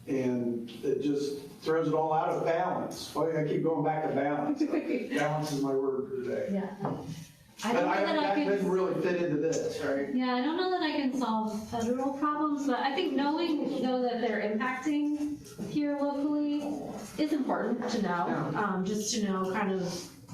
and it just throws it all out of balance. Well, I keep going back to balance. Balance is my word for today. Yeah. That didn't really fit into this, right? Yeah, I don't know that I can solve federal problems, but I think knowing though that they're impacting here locally is important to know. Just to know kind of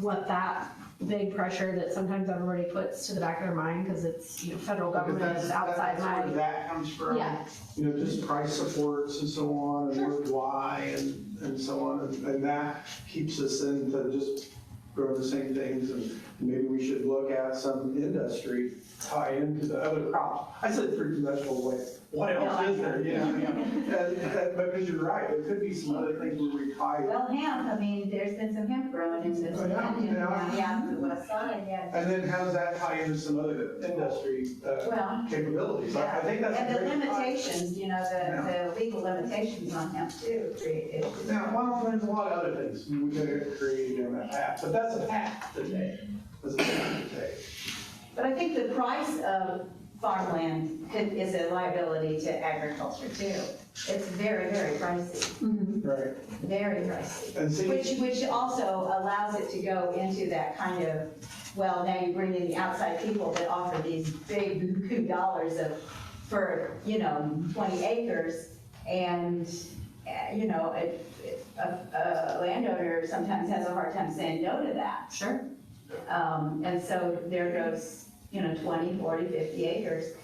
what that big pressure that sometimes everybody puts to the back of their mind because it's federal government is outside my. That's where that comes from. Yeah. Just price supports and so on, and why and so on, and that keeps us into just growing the same things, and maybe we should look at some industry tie into the other crops. I said fruit and vegetable waste. What else is there? Because you're right, there could be some other things where we tie. Well, hemp, there's been some hemp growing in this. The west side, yeah. And then how does that tie into some other industry capabilities? I think that's and a the great limitations, the legal limitations on hemp too create issues. Now, well, there's a lot of other things we gotta create in that path, but that's a path to take. That's a path to take. But I think the price of farmland is a liability to agriculture too. It's very, very pricey. Right. Very pricey. And see, which also allows it to go into that kind of, well, now you bring in the outside people that offer these big buku dollars for 20 acres, and a landowner sometimes has a hard time saying no to that. Sure. And so there goes 20, 40, 50 acres.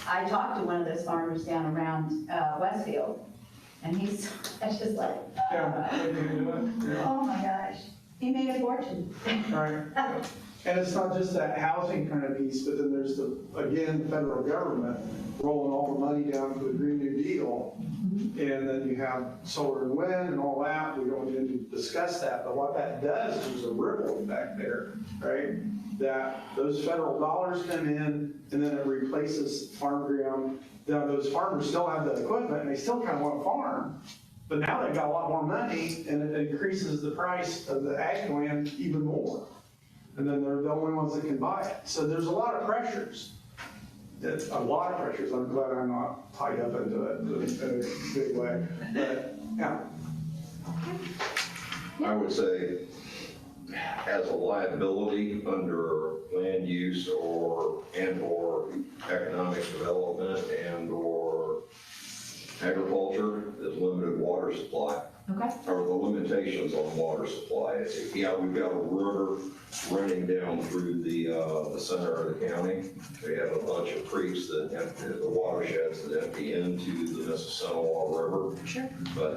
I talked to one of those farmers down around Westfield, and he's just like, oh my gosh, he made a fortune. Right. And it's not just that housing kind of piece, but then there's the federal government rolling all the money down to the Green New Deal. And then you have solar and wind and all that. We don't need to discuss that, but what that does is a ripple effect there, right? That those federal dollars come in and then it replaces farm ground. Now those farmers still have the equipment and they still kind of want to farm, but now they've got a lot more money and it increases the price of the ag land even more. And then they're the only ones that can buy it. So there's a lot of pressures. It's a lot of pressures. I'm glad I'm not tied up into it in a big way. But yeah. I would say as a liability under land use or economic development or agriculture is limited water supply. Okay. Or the limitations on water supply. Yeah, we've got a river running down through the center of the county. We have a bunch of creeks that empty, the watersheds that empty into the Mississinawa River. Sure. But,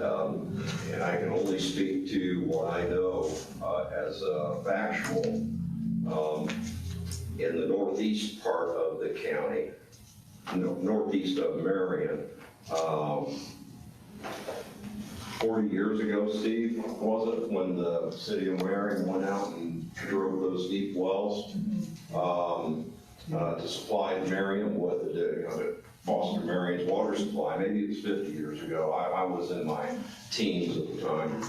and I can only speak to what I know as factual. In the northeast part of the county, northeast of Marion, 40 years ago, Steve, was it, when the city of Marion went out and drove those deep wells to supply Marion with Foster Marion's water supply, maybe it was 50 years ago. I was in my teens at the time.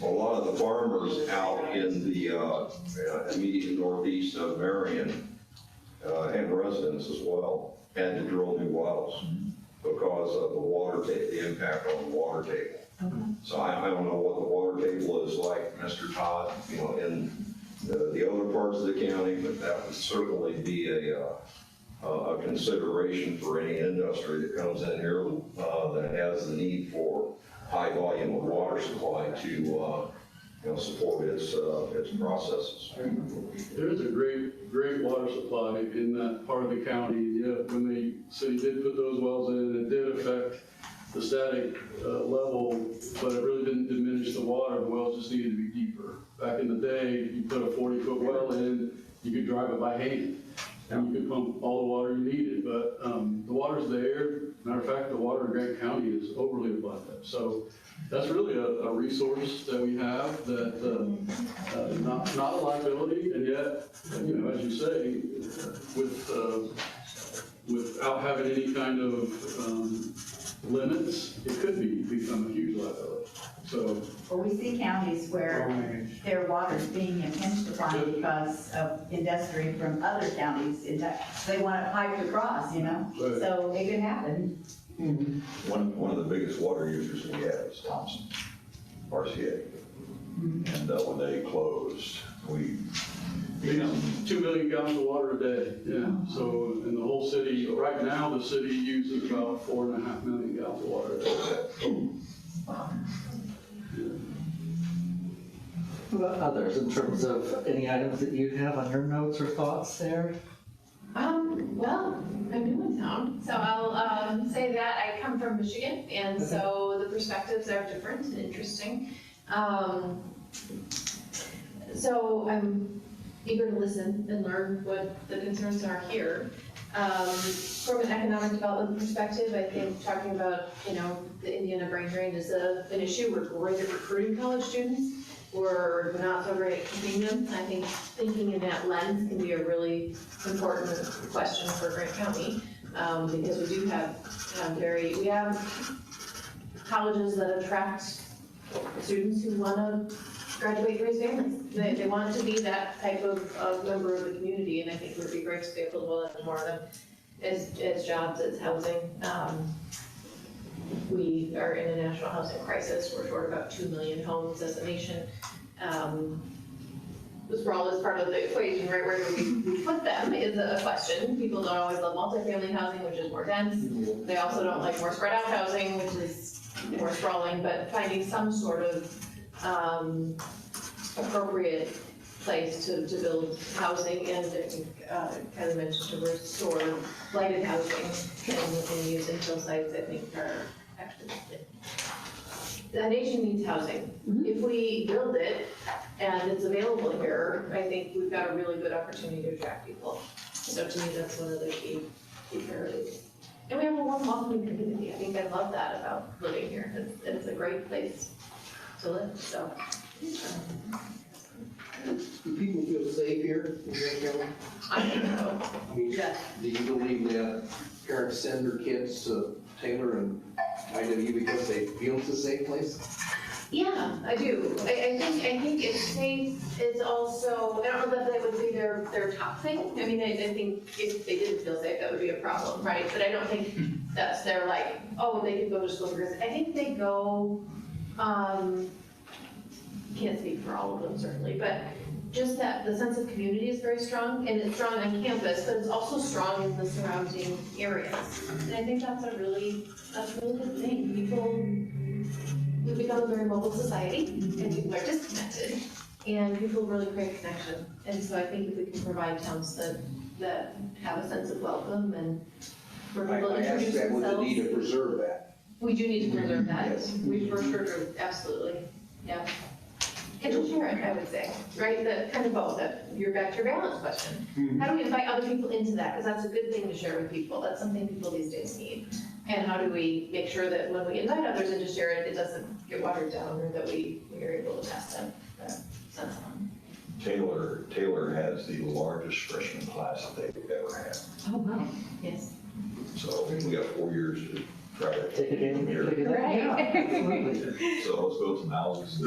A lot of the farmers out in the immediate northeast of Marion, and residents as well, had to drill new wells because of the water table, the impact on the water table. So I don't know what the water table is like, Mr. Todd, in the other parts of the county, but that would certainly be a consideration for any industry that comes in here that has the need for high volume of water supply to support its processes. There is a great water supply in that part of the county. Yeah, when the city did put those wells in, it did affect the static level, but it really didn't diminish the water. The wells just needed to be deeper. Back in the day, you put a 40-foot well in, you could drive it by hand, and you could pump all the water you needed. But the water's there. Matter of fact, the water in Grant County is overly abundant. So that's really a resource that we have that not a liability, and yet, as you say, without having any kind of limits, it could become a huge liability. So. Well, we see counties where their water's being impinged upon because of industry from other counties. They want it piped across, Right. So it could happen. One of the biggest water users we have is Thompson, RCA. And when they closed, we use 2 million gallons of water a day, yeah. So in the whole city, right now, the city uses about 4.5 million gallons of water a day. What about others, in terms of any items that you have on your notes or thoughts there? Well, I'm new in town, so I'll say that I come from Michigan, and so the perspectives are different and interesting. So I'm eager to listen and learn what the concerns are here. From an economic development perspective, I think talking about, the Indiana brain drain is an issue. We're great at recruiting college students. We're not so great at keeping them. I think thinking in that lens can be a really important question for Grant County, because we do have we have colleges that attract students who want to graduate and raise families. They want to be that type of member of the community, and I think it would be great to be able to build more of them as jobs, as housing. We are in a national housing crisis. We're short about 2 million homes as a nation. Sprawl is part of the equation, right? Where do we put them is a question. People don't always love multifamily housing, which is more dense. They also don't like more spread out housing, which is more sprawling, but finding some sort of appropriate place to build housing, and I think Kylie mentioned to restore blighted housing and use infill sites, I think are actually, the nation needs housing. If we build it and it's available here, I think we've got a really good opportunity to attract people. So to me, that's one of the key priorities. And we have a warm, welcoming community. I think I love that about living here. It's a great place to live, so. Do people feel safe here in Grant County? I think so. I mean, Yes. do you believe that parents send their kids to Taylor and IW because they feel it's a safe place? Yeah, I do. I think it's safe is also, I don't know that that would be their top thing. I mean, I think if they didn't feel safe, that would be a problem, right? But I don't think that's their they could go to school because I think they go, can't speak for all of them certainly, but just that the sense of community is very strong, and it's strong on campus, but it's also strong in the surrounding areas. And I think that's a really good thing. We've become a very mobile society, and people are disconnected, and people really crave connection. And so I think if we can provide towns that have a sense of welcome and for people to introduce that with the themselves. need to preserve that. We do need to preserve that. Yes. We for sure do, absolutely, yeah. And to share it, I would say, right? That kind of both, you're back to your balance question. How do we invite other people into that? Because that's a good thing to share with people. That's something people these days need. And how do we make sure that when we invite others in to share it, it doesn't get watered down, or that we are able to pass that sense on? Taylor has the largest freshman class that they've ever had. Oh, wow. Yes. So we got 4 years to try to Take it in, here. take it in. Right. Yeah, absolutely. So let's build some houses.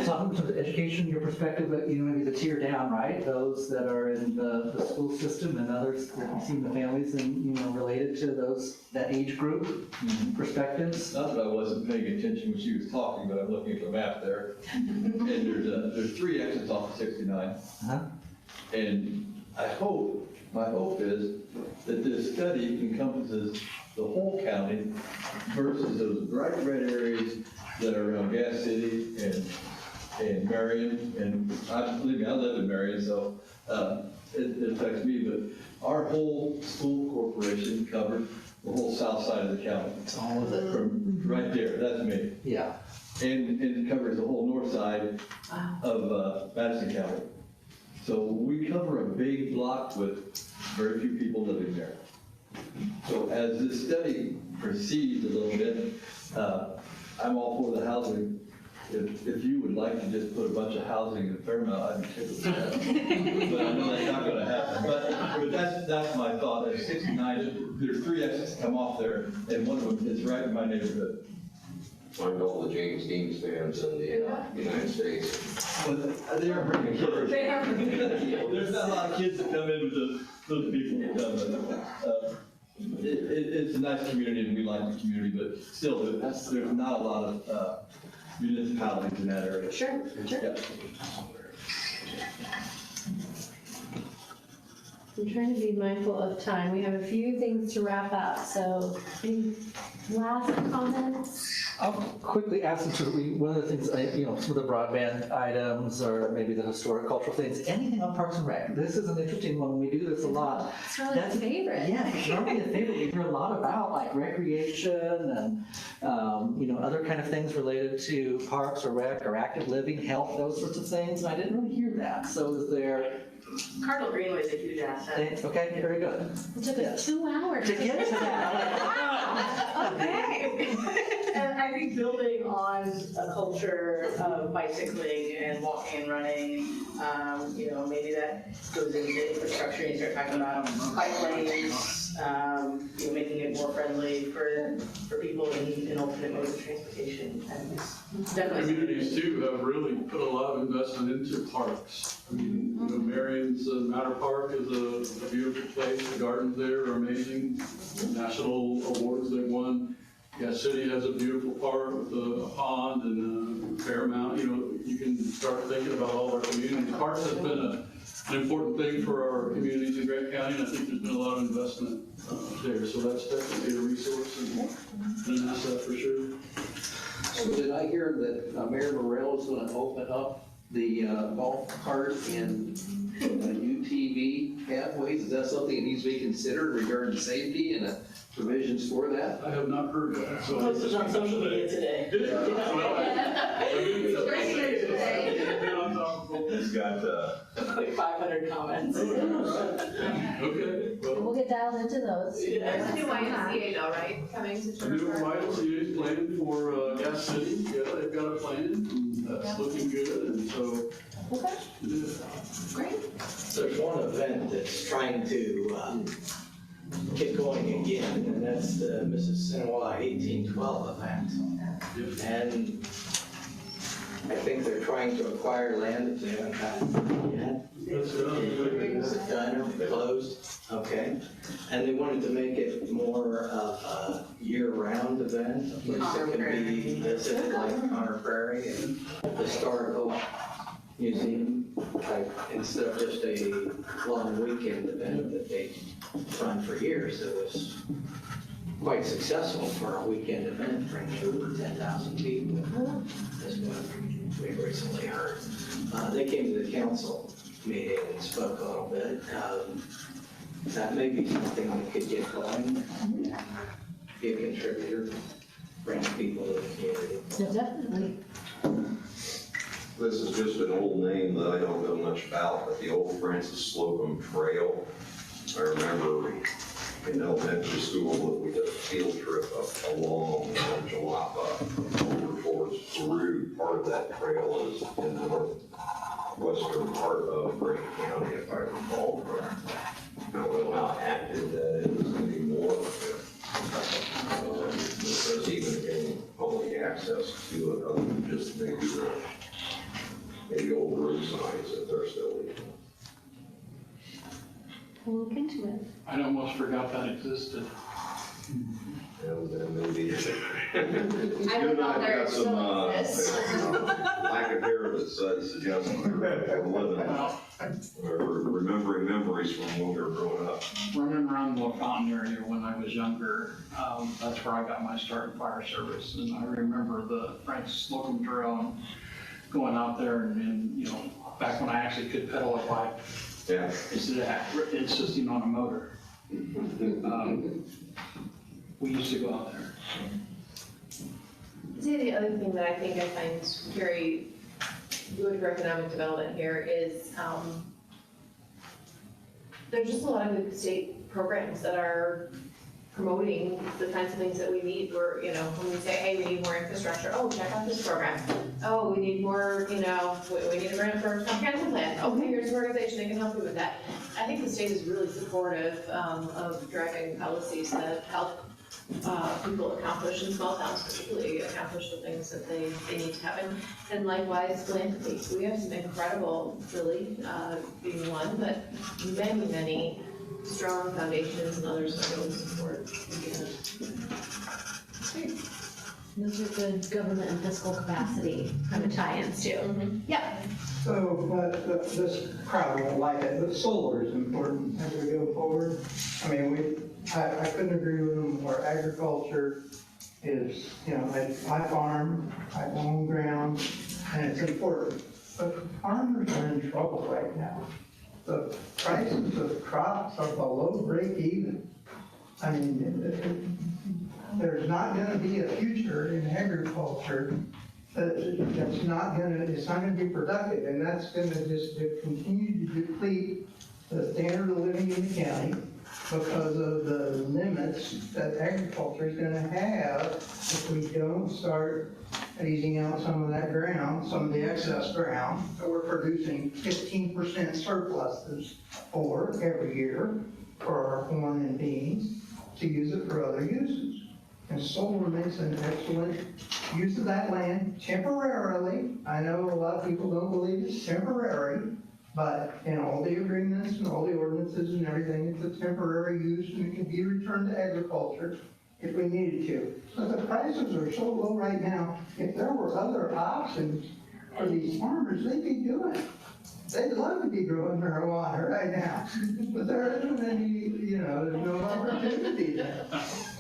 Talking to the education, your perspective, but maybe the tier down, right? Those that are in the school system and others that you've seen the families and, related to that age group perspectives. Not that I wasn't paying attention when she was talking, but I'm looking at the map there. And there's 3 exits off of 69. Uh-huh. And my hope is that this study encompasses the whole county versus those bright red areas that are around Gas City and Marion. And believe me, I live in Marion, so it affects me, but our whole school corporation covered the whole south side of the county. It's all of it. From right there, that's me. Yeah. And it covers the whole north side of Madison County. So we cover a big block with very few people living there. So as this study proceeds a little bit, I'm all for the housing. If you would like to just put a bunch of housing in Fairmount, I'd be tickled with that. But I know that's not gonna happen. But that's my thought. At 69, there's 3 exits that come off there, and one of them is right in my neighborhood. Find all the James Dean fans in the United States. But they are bringing kids. They are bringing kids. There's not a lot of kids that come in with those people that come, but it's a nice community and we like the community, but still, there's not a lot of municipalities in that area. Sure. Yeah. I'm trying to be mindful of time. We have a few things to wrap up, so any last comments? I'll quickly ask them one of the things, some of the broadband items or maybe the historic cultural things, anything on Parks and Rec. This is an interesting one. We do this a lot. It's really a favorite. Yeah, it's normally a favorite. We hear a lot about like recreation and, other kind of things related to parks or rec or active living, health, those sorts of things. And I didn't really hear that. So is there... Cardinal Greenway is a huge asset. Okay, very good. It took us 2 hours to get to that. Wow. Okay. And I think building on a culture of bicycling and walking and running, maybe that goes into infrastructure. You start talking about bike lanes, making it more friendly for people in alternate modes of transportation. And it's definitely Communities too have really put a lot of investment into parks. I mean, Marion's Matter Park is a beautiful place. The gardens there are amazing. National awards they've won. Gas City has a beautiful park with a pond and Fairmount. You can start thinking about all our communities. Parks has been an important thing for our communities in Grant County, and I think there's been a lot of investment there. So that's definitely a resource and an asset for sure. So did I hear that Mayor Morrell is going to open up the golf cart and UTV pathways? Is that something that needs to be considered regarding safety and provisions for that? I have not heard that. So posted on social media today. It's got, like 500 comments. Okay. We'll get dialed into those. There's a new YMCA though, right, coming to The new Turner Park? YMCA is planning for Gas City. Yeah, they've got a plan, and that's looking good, and so. Okay. Yeah. Great. There's one event that's trying to get going again, and that's the Mississinawa 1812 event. And I think they're trying to acquire land if they haven't gotten it yet. Is it done or closed? Okay. And they wanted to make it more of a year-round event, a place that can be visited like Connor Prairie and historical museum type, instead of just a long weekend event that they run for years. It was quite successful for a weekend event, bringing over 10,000 people. As we've recently heard. They came to the council meeting and spoke a little bit. That may be something that could get going, be a contributor, bring people to the community. Yeah, definitely. This is just an old name that I don't know much about, but the old Francis Slocum Trail. I remember in elementary school that we did a field trip up along Jalapa over towards Peru. Part of that trail is in the northwestern part of Grant County, if I recall correctly. I don't know how active that is anymore. If there's even any public access to it, other than just maybe old road signs that they're still leaving. We'll look into it. I almost forgot that existed. And then maybe. I would not there still exists. Lack of hair that suggests we're living or remembering memories from when we were growing up. Running around the Waconton area when I was younger, that's where I got my start in fire service. And I remember the Francis Slocum Trail and going out there and, you know, back when I actually could pedal a bike. Yeah. Instead of insisting on a motor. We used to go out there. See, the other thing that I think I find very good for economic development here is there's just a lot of good state programs that are promoting the kinds of things that we need. We're, you know, when we say, hey, we need more infrastructure, oh, check out this program. Oh, we need more, you know, we need a grant for a comprehensive plan. Okay, here's an organization that can help you with that. I think the state is really supportive of driving policies that help people accomplish in small towns, particularly accomplish the things that they need to happen. And likewise, philanthropy. We have some incredible, really, being one, but many strong foundations and others that really support. Those are good government and fiscal capacity kind of tie-ins too. Yeah. So, but this crowd won't like it, but solar is important as we go forward. I mean, I couldn't agree with them more. Agriculture is, you know, I farm, I own ground, and it's important. But farmers are in trouble right now. The prices of crops are below break even. I mean, there's not gonna be a future in agriculture that's not gonna, it's not gonna be productive, and that's gonna just continue to deplete the standard of living in the county because of the limits that agriculture is gonna have if we don't start easing out some of that ground, some of the excess ground that we're producing 15% surpluses for every year for our corn and beans to use it for other uses. And solar makes an excellent use of that land temporarily. I know a lot of people don't believe it's temporary, but in all the agreements and all the ordinances and everything, it's a temporary use and it can be returned to agriculture if we needed to. But the prices are so low right now, if there were other options for these farmers, they'd be doing it. They'd love to be growing marijuana right now, but there isn't any, you know, there's no opportunity there.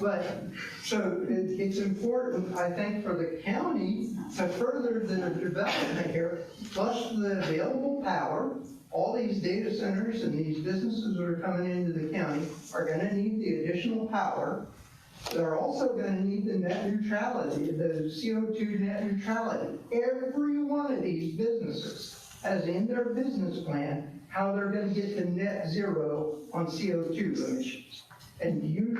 But, so it's important, I think, for the county to further the development here, plus the available power. All these data centers and these businesses that are coming into the county are gonna need the additional power. They're also gonna need the net neutrality, the CO2 net neutrality. Every one of these businesses has in their business plan how they're gonna get to net zero on CO2 emissions. And if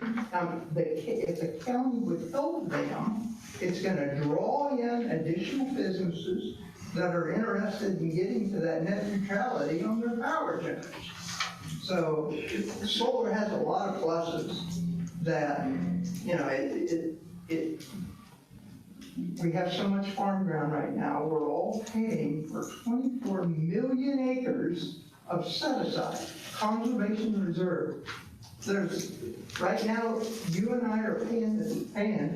the county would help them, it's gonna draw in additional businesses that are interested in getting to that net neutrality on their power generation. So solar has a lot of pluses that, you know, we have so much farm ground right now, we're all paying for 24 million acres of set-aside, conservation reserve. Right now, you and I are paying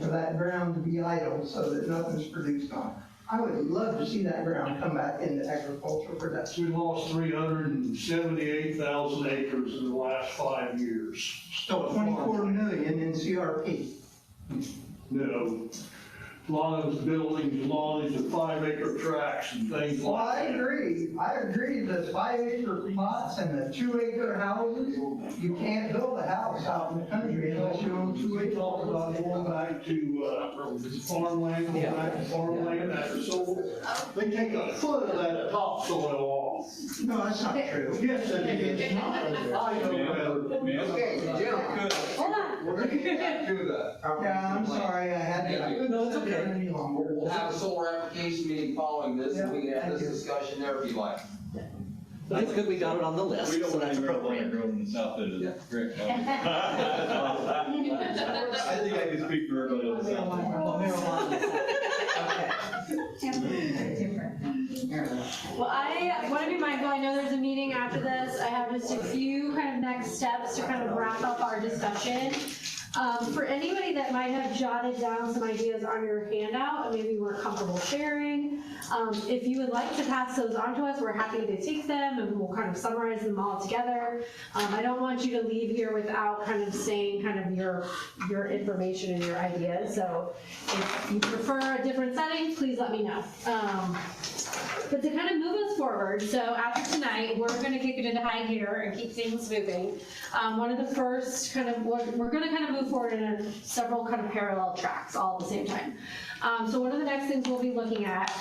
for that ground to be idle so that nothing's produced on it. I would love to see that ground come back into agricultural production. We lost 378,000 acres in the last 5 years. So 24 million in CRP. No. Lawns, buildings, lawns, and 5-acre tracts and things Well, like I that. agree, the 5-acre plots and the 2-acre houses, you can't build a house out in the country unless you own 2 acres. Talk about going back to farmland, going back to farmland after solar. They take a foot of that topsoil off. No, that's not true. Yes, it is. It's not. I know better. Okay, Jim, Hold on. we're gonna get back to that. Yeah, I'm sorry, I had to. No, it's okay. Any longer. We'll have a solar application meeting following this, and we can have this discussion there if you like. But it's good we got it on the list, We don't so want that's any marijuana appropriate. grown in the south end of the Grant County. I think I can speak for everybody on the south end. Well, I want to be mindful, I know there's a meeting after this, I have just a few kind of next steps to kind of wrap up our discussion. For anybody that might have jotted down some ideas on your handout and maybe weren't comfortable sharing, if you would like to pass those on to us, we're happy to take them and we'll kind of summarize them all together. I don't want you to leave here without kind of saying kind of your information and your ideas, so if you prefer a different setting, please let me know. But to kind of move us forward, so after tonight, we're going to kick it into high gear and keep things moving. One of the first kind of, we're going to kind of move forward in several kind of parallel tracks all at the same time. So one of the next things we'll be looking at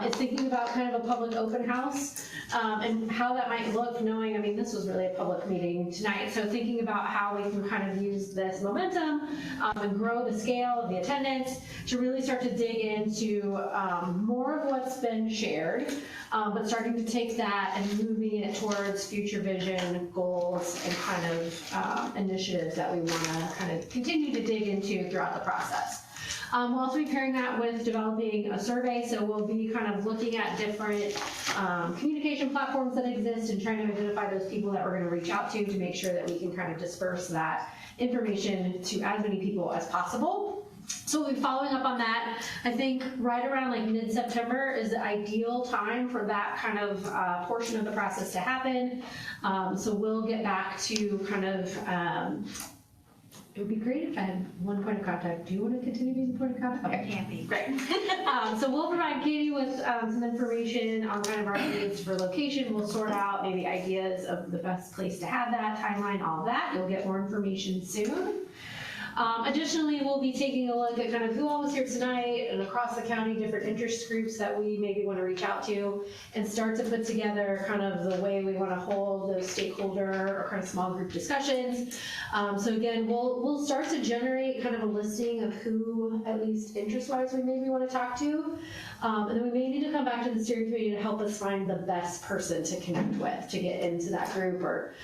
is thinking about kind of a public open house and how that might look, knowing, I mean, this was really a public meeting tonight, so thinking about how we can kind of use this momentum and grow the scale of the attendance to really start to dig into more of what's been shared, but starting to take that and moving it towards future vision, goals, and kind of initiatives that we want to kind of continue to dig into throughout the process. We'll also be pairing that with developing a survey, so we'll be kind of looking at different communication platforms that exist and trying to identify those people that we're going to reach out to make sure that we can kind of disperse that information to as many people as possible. So we'll be following up on that. I think right around like mid-September is the ideal time for that kind of portion of the process to happen. So we'll get back to kind of it would be great if I had one point of contact. Do you want to continue being the point of contact? Okay, can't be. Great. So we'll provide Katie with some information on kind of our needs for location. We'll sort out maybe ideas of the best place to have that, timeline, all that. You'll get more information soon. Additionally, we'll be taking a look at kind of who all was here tonight and across the county, different interest groups that we maybe want to reach out to and start to put together kind of the way we want to hold those stakeholder or kind of small group discussions. So again, we'll start to generate kind of a listing of who, at least interest-wise, we maybe want to talk to. And then we may need to come back to the steering committee to help us find the best person to connect with to get into that group or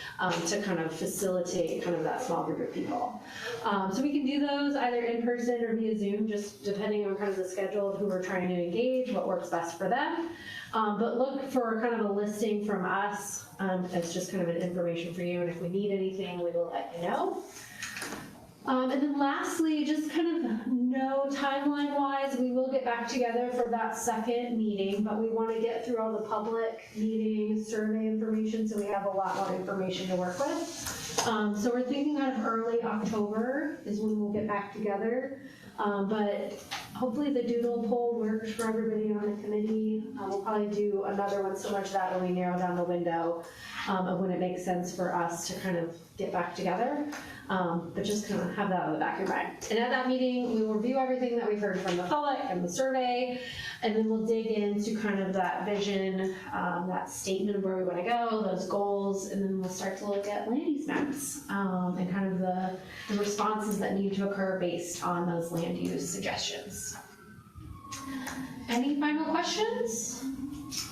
to kind of facilitate kind of that small group of people. So we can do those either in person or via Zoom, just depending on kind of the schedule of who we're trying to engage, what works best for them. But look for kind of a listing from us as just kind of an information for you. And if we need anything, we will let you know. And then lastly, just kind of know timeline-wise, we will get back together for that second meeting, but we want to get through all the public meeting survey information, so we have a lot more information to work with. So we're thinking kind of early October is when we'll get back together. But hopefully the doodle poll works for everybody on the committee. We'll probably do another one similar to that when we narrow down the window of when it makes sense for us to kind of get back together. But just kind of have that on the back of your mind. And at that meeting, we will review everything that we've heard from the public and the survey, and then we'll dig into kind of that vision, that statement of where we want to go, those goals, and then we'll start to look at land use maps and kind of the responses that need to occur based on those land use suggestions. Any final questions?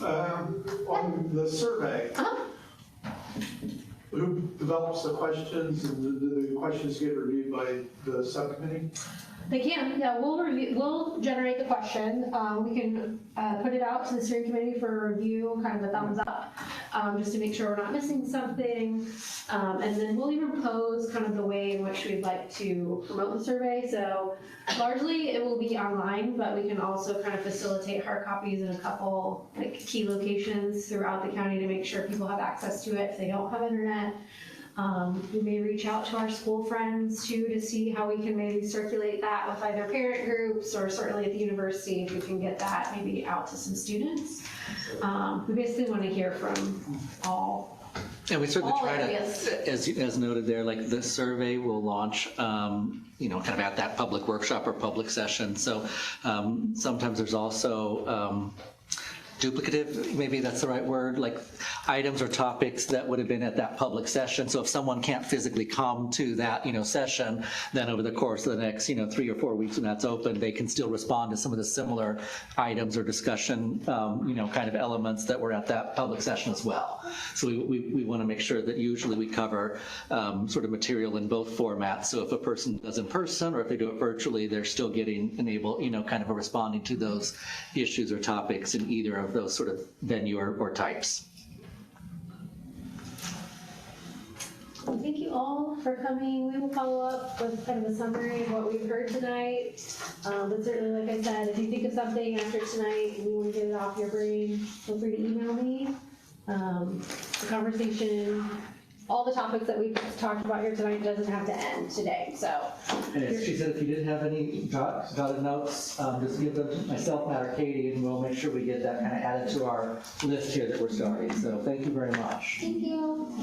On the survey, who develops the questions, and do the questions get reviewed by the subcommittee? They can, yeah, we'll generate the question. We can put it out to the steering committee for review, kind of a thumbs up, just to make sure we're not missing something. And then we'll even pose kind of the way in which we'd like to promote the survey. So largely it will be online, but we can also kind of facilitate hard copies in a couple like key locations throughout the county to make sure people have access to it if they don't have internet. We may reach out to our school friends too to see how we can maybe circulate that with either parent groups or certainly at the university if we can get that maybe out to some students. We basically want to hear from all. And we certainly try areas. to, as noted there, like the survey will launch, you know, kind of at that public workshop or public session. So sometimes there's also duplicative, maybe that's the right word, like items or topics that would have been at that public session. So if someone can't physically come to that, session, then over the course of the next, 3 or 4 weeks when that's open, they can still respond to some of the similar items or discussion, kind of elements that were at that public session as well. So we want to make sure that usually we cover sort of material in both formats. So if a person does in person or if they do it virtually, they're still getting kind of responding to those issues or topics in either of those sort of venue or types. Well, thank you all for coming. We will follow up with kind of a summary of what we've heard tonight. But certainly, like I said, if you think of something after tonight and you want to get it off your brain, feel free to email me. The conversation, all the topics that we've talked about here tonight doesn't have to end today, so. And as she said, if you did have any jotted notes, just give them to myself, Matt, or Katie, and we'll make sure we get that kind of added to our list here that we're starting. So thank you very much. Thank you.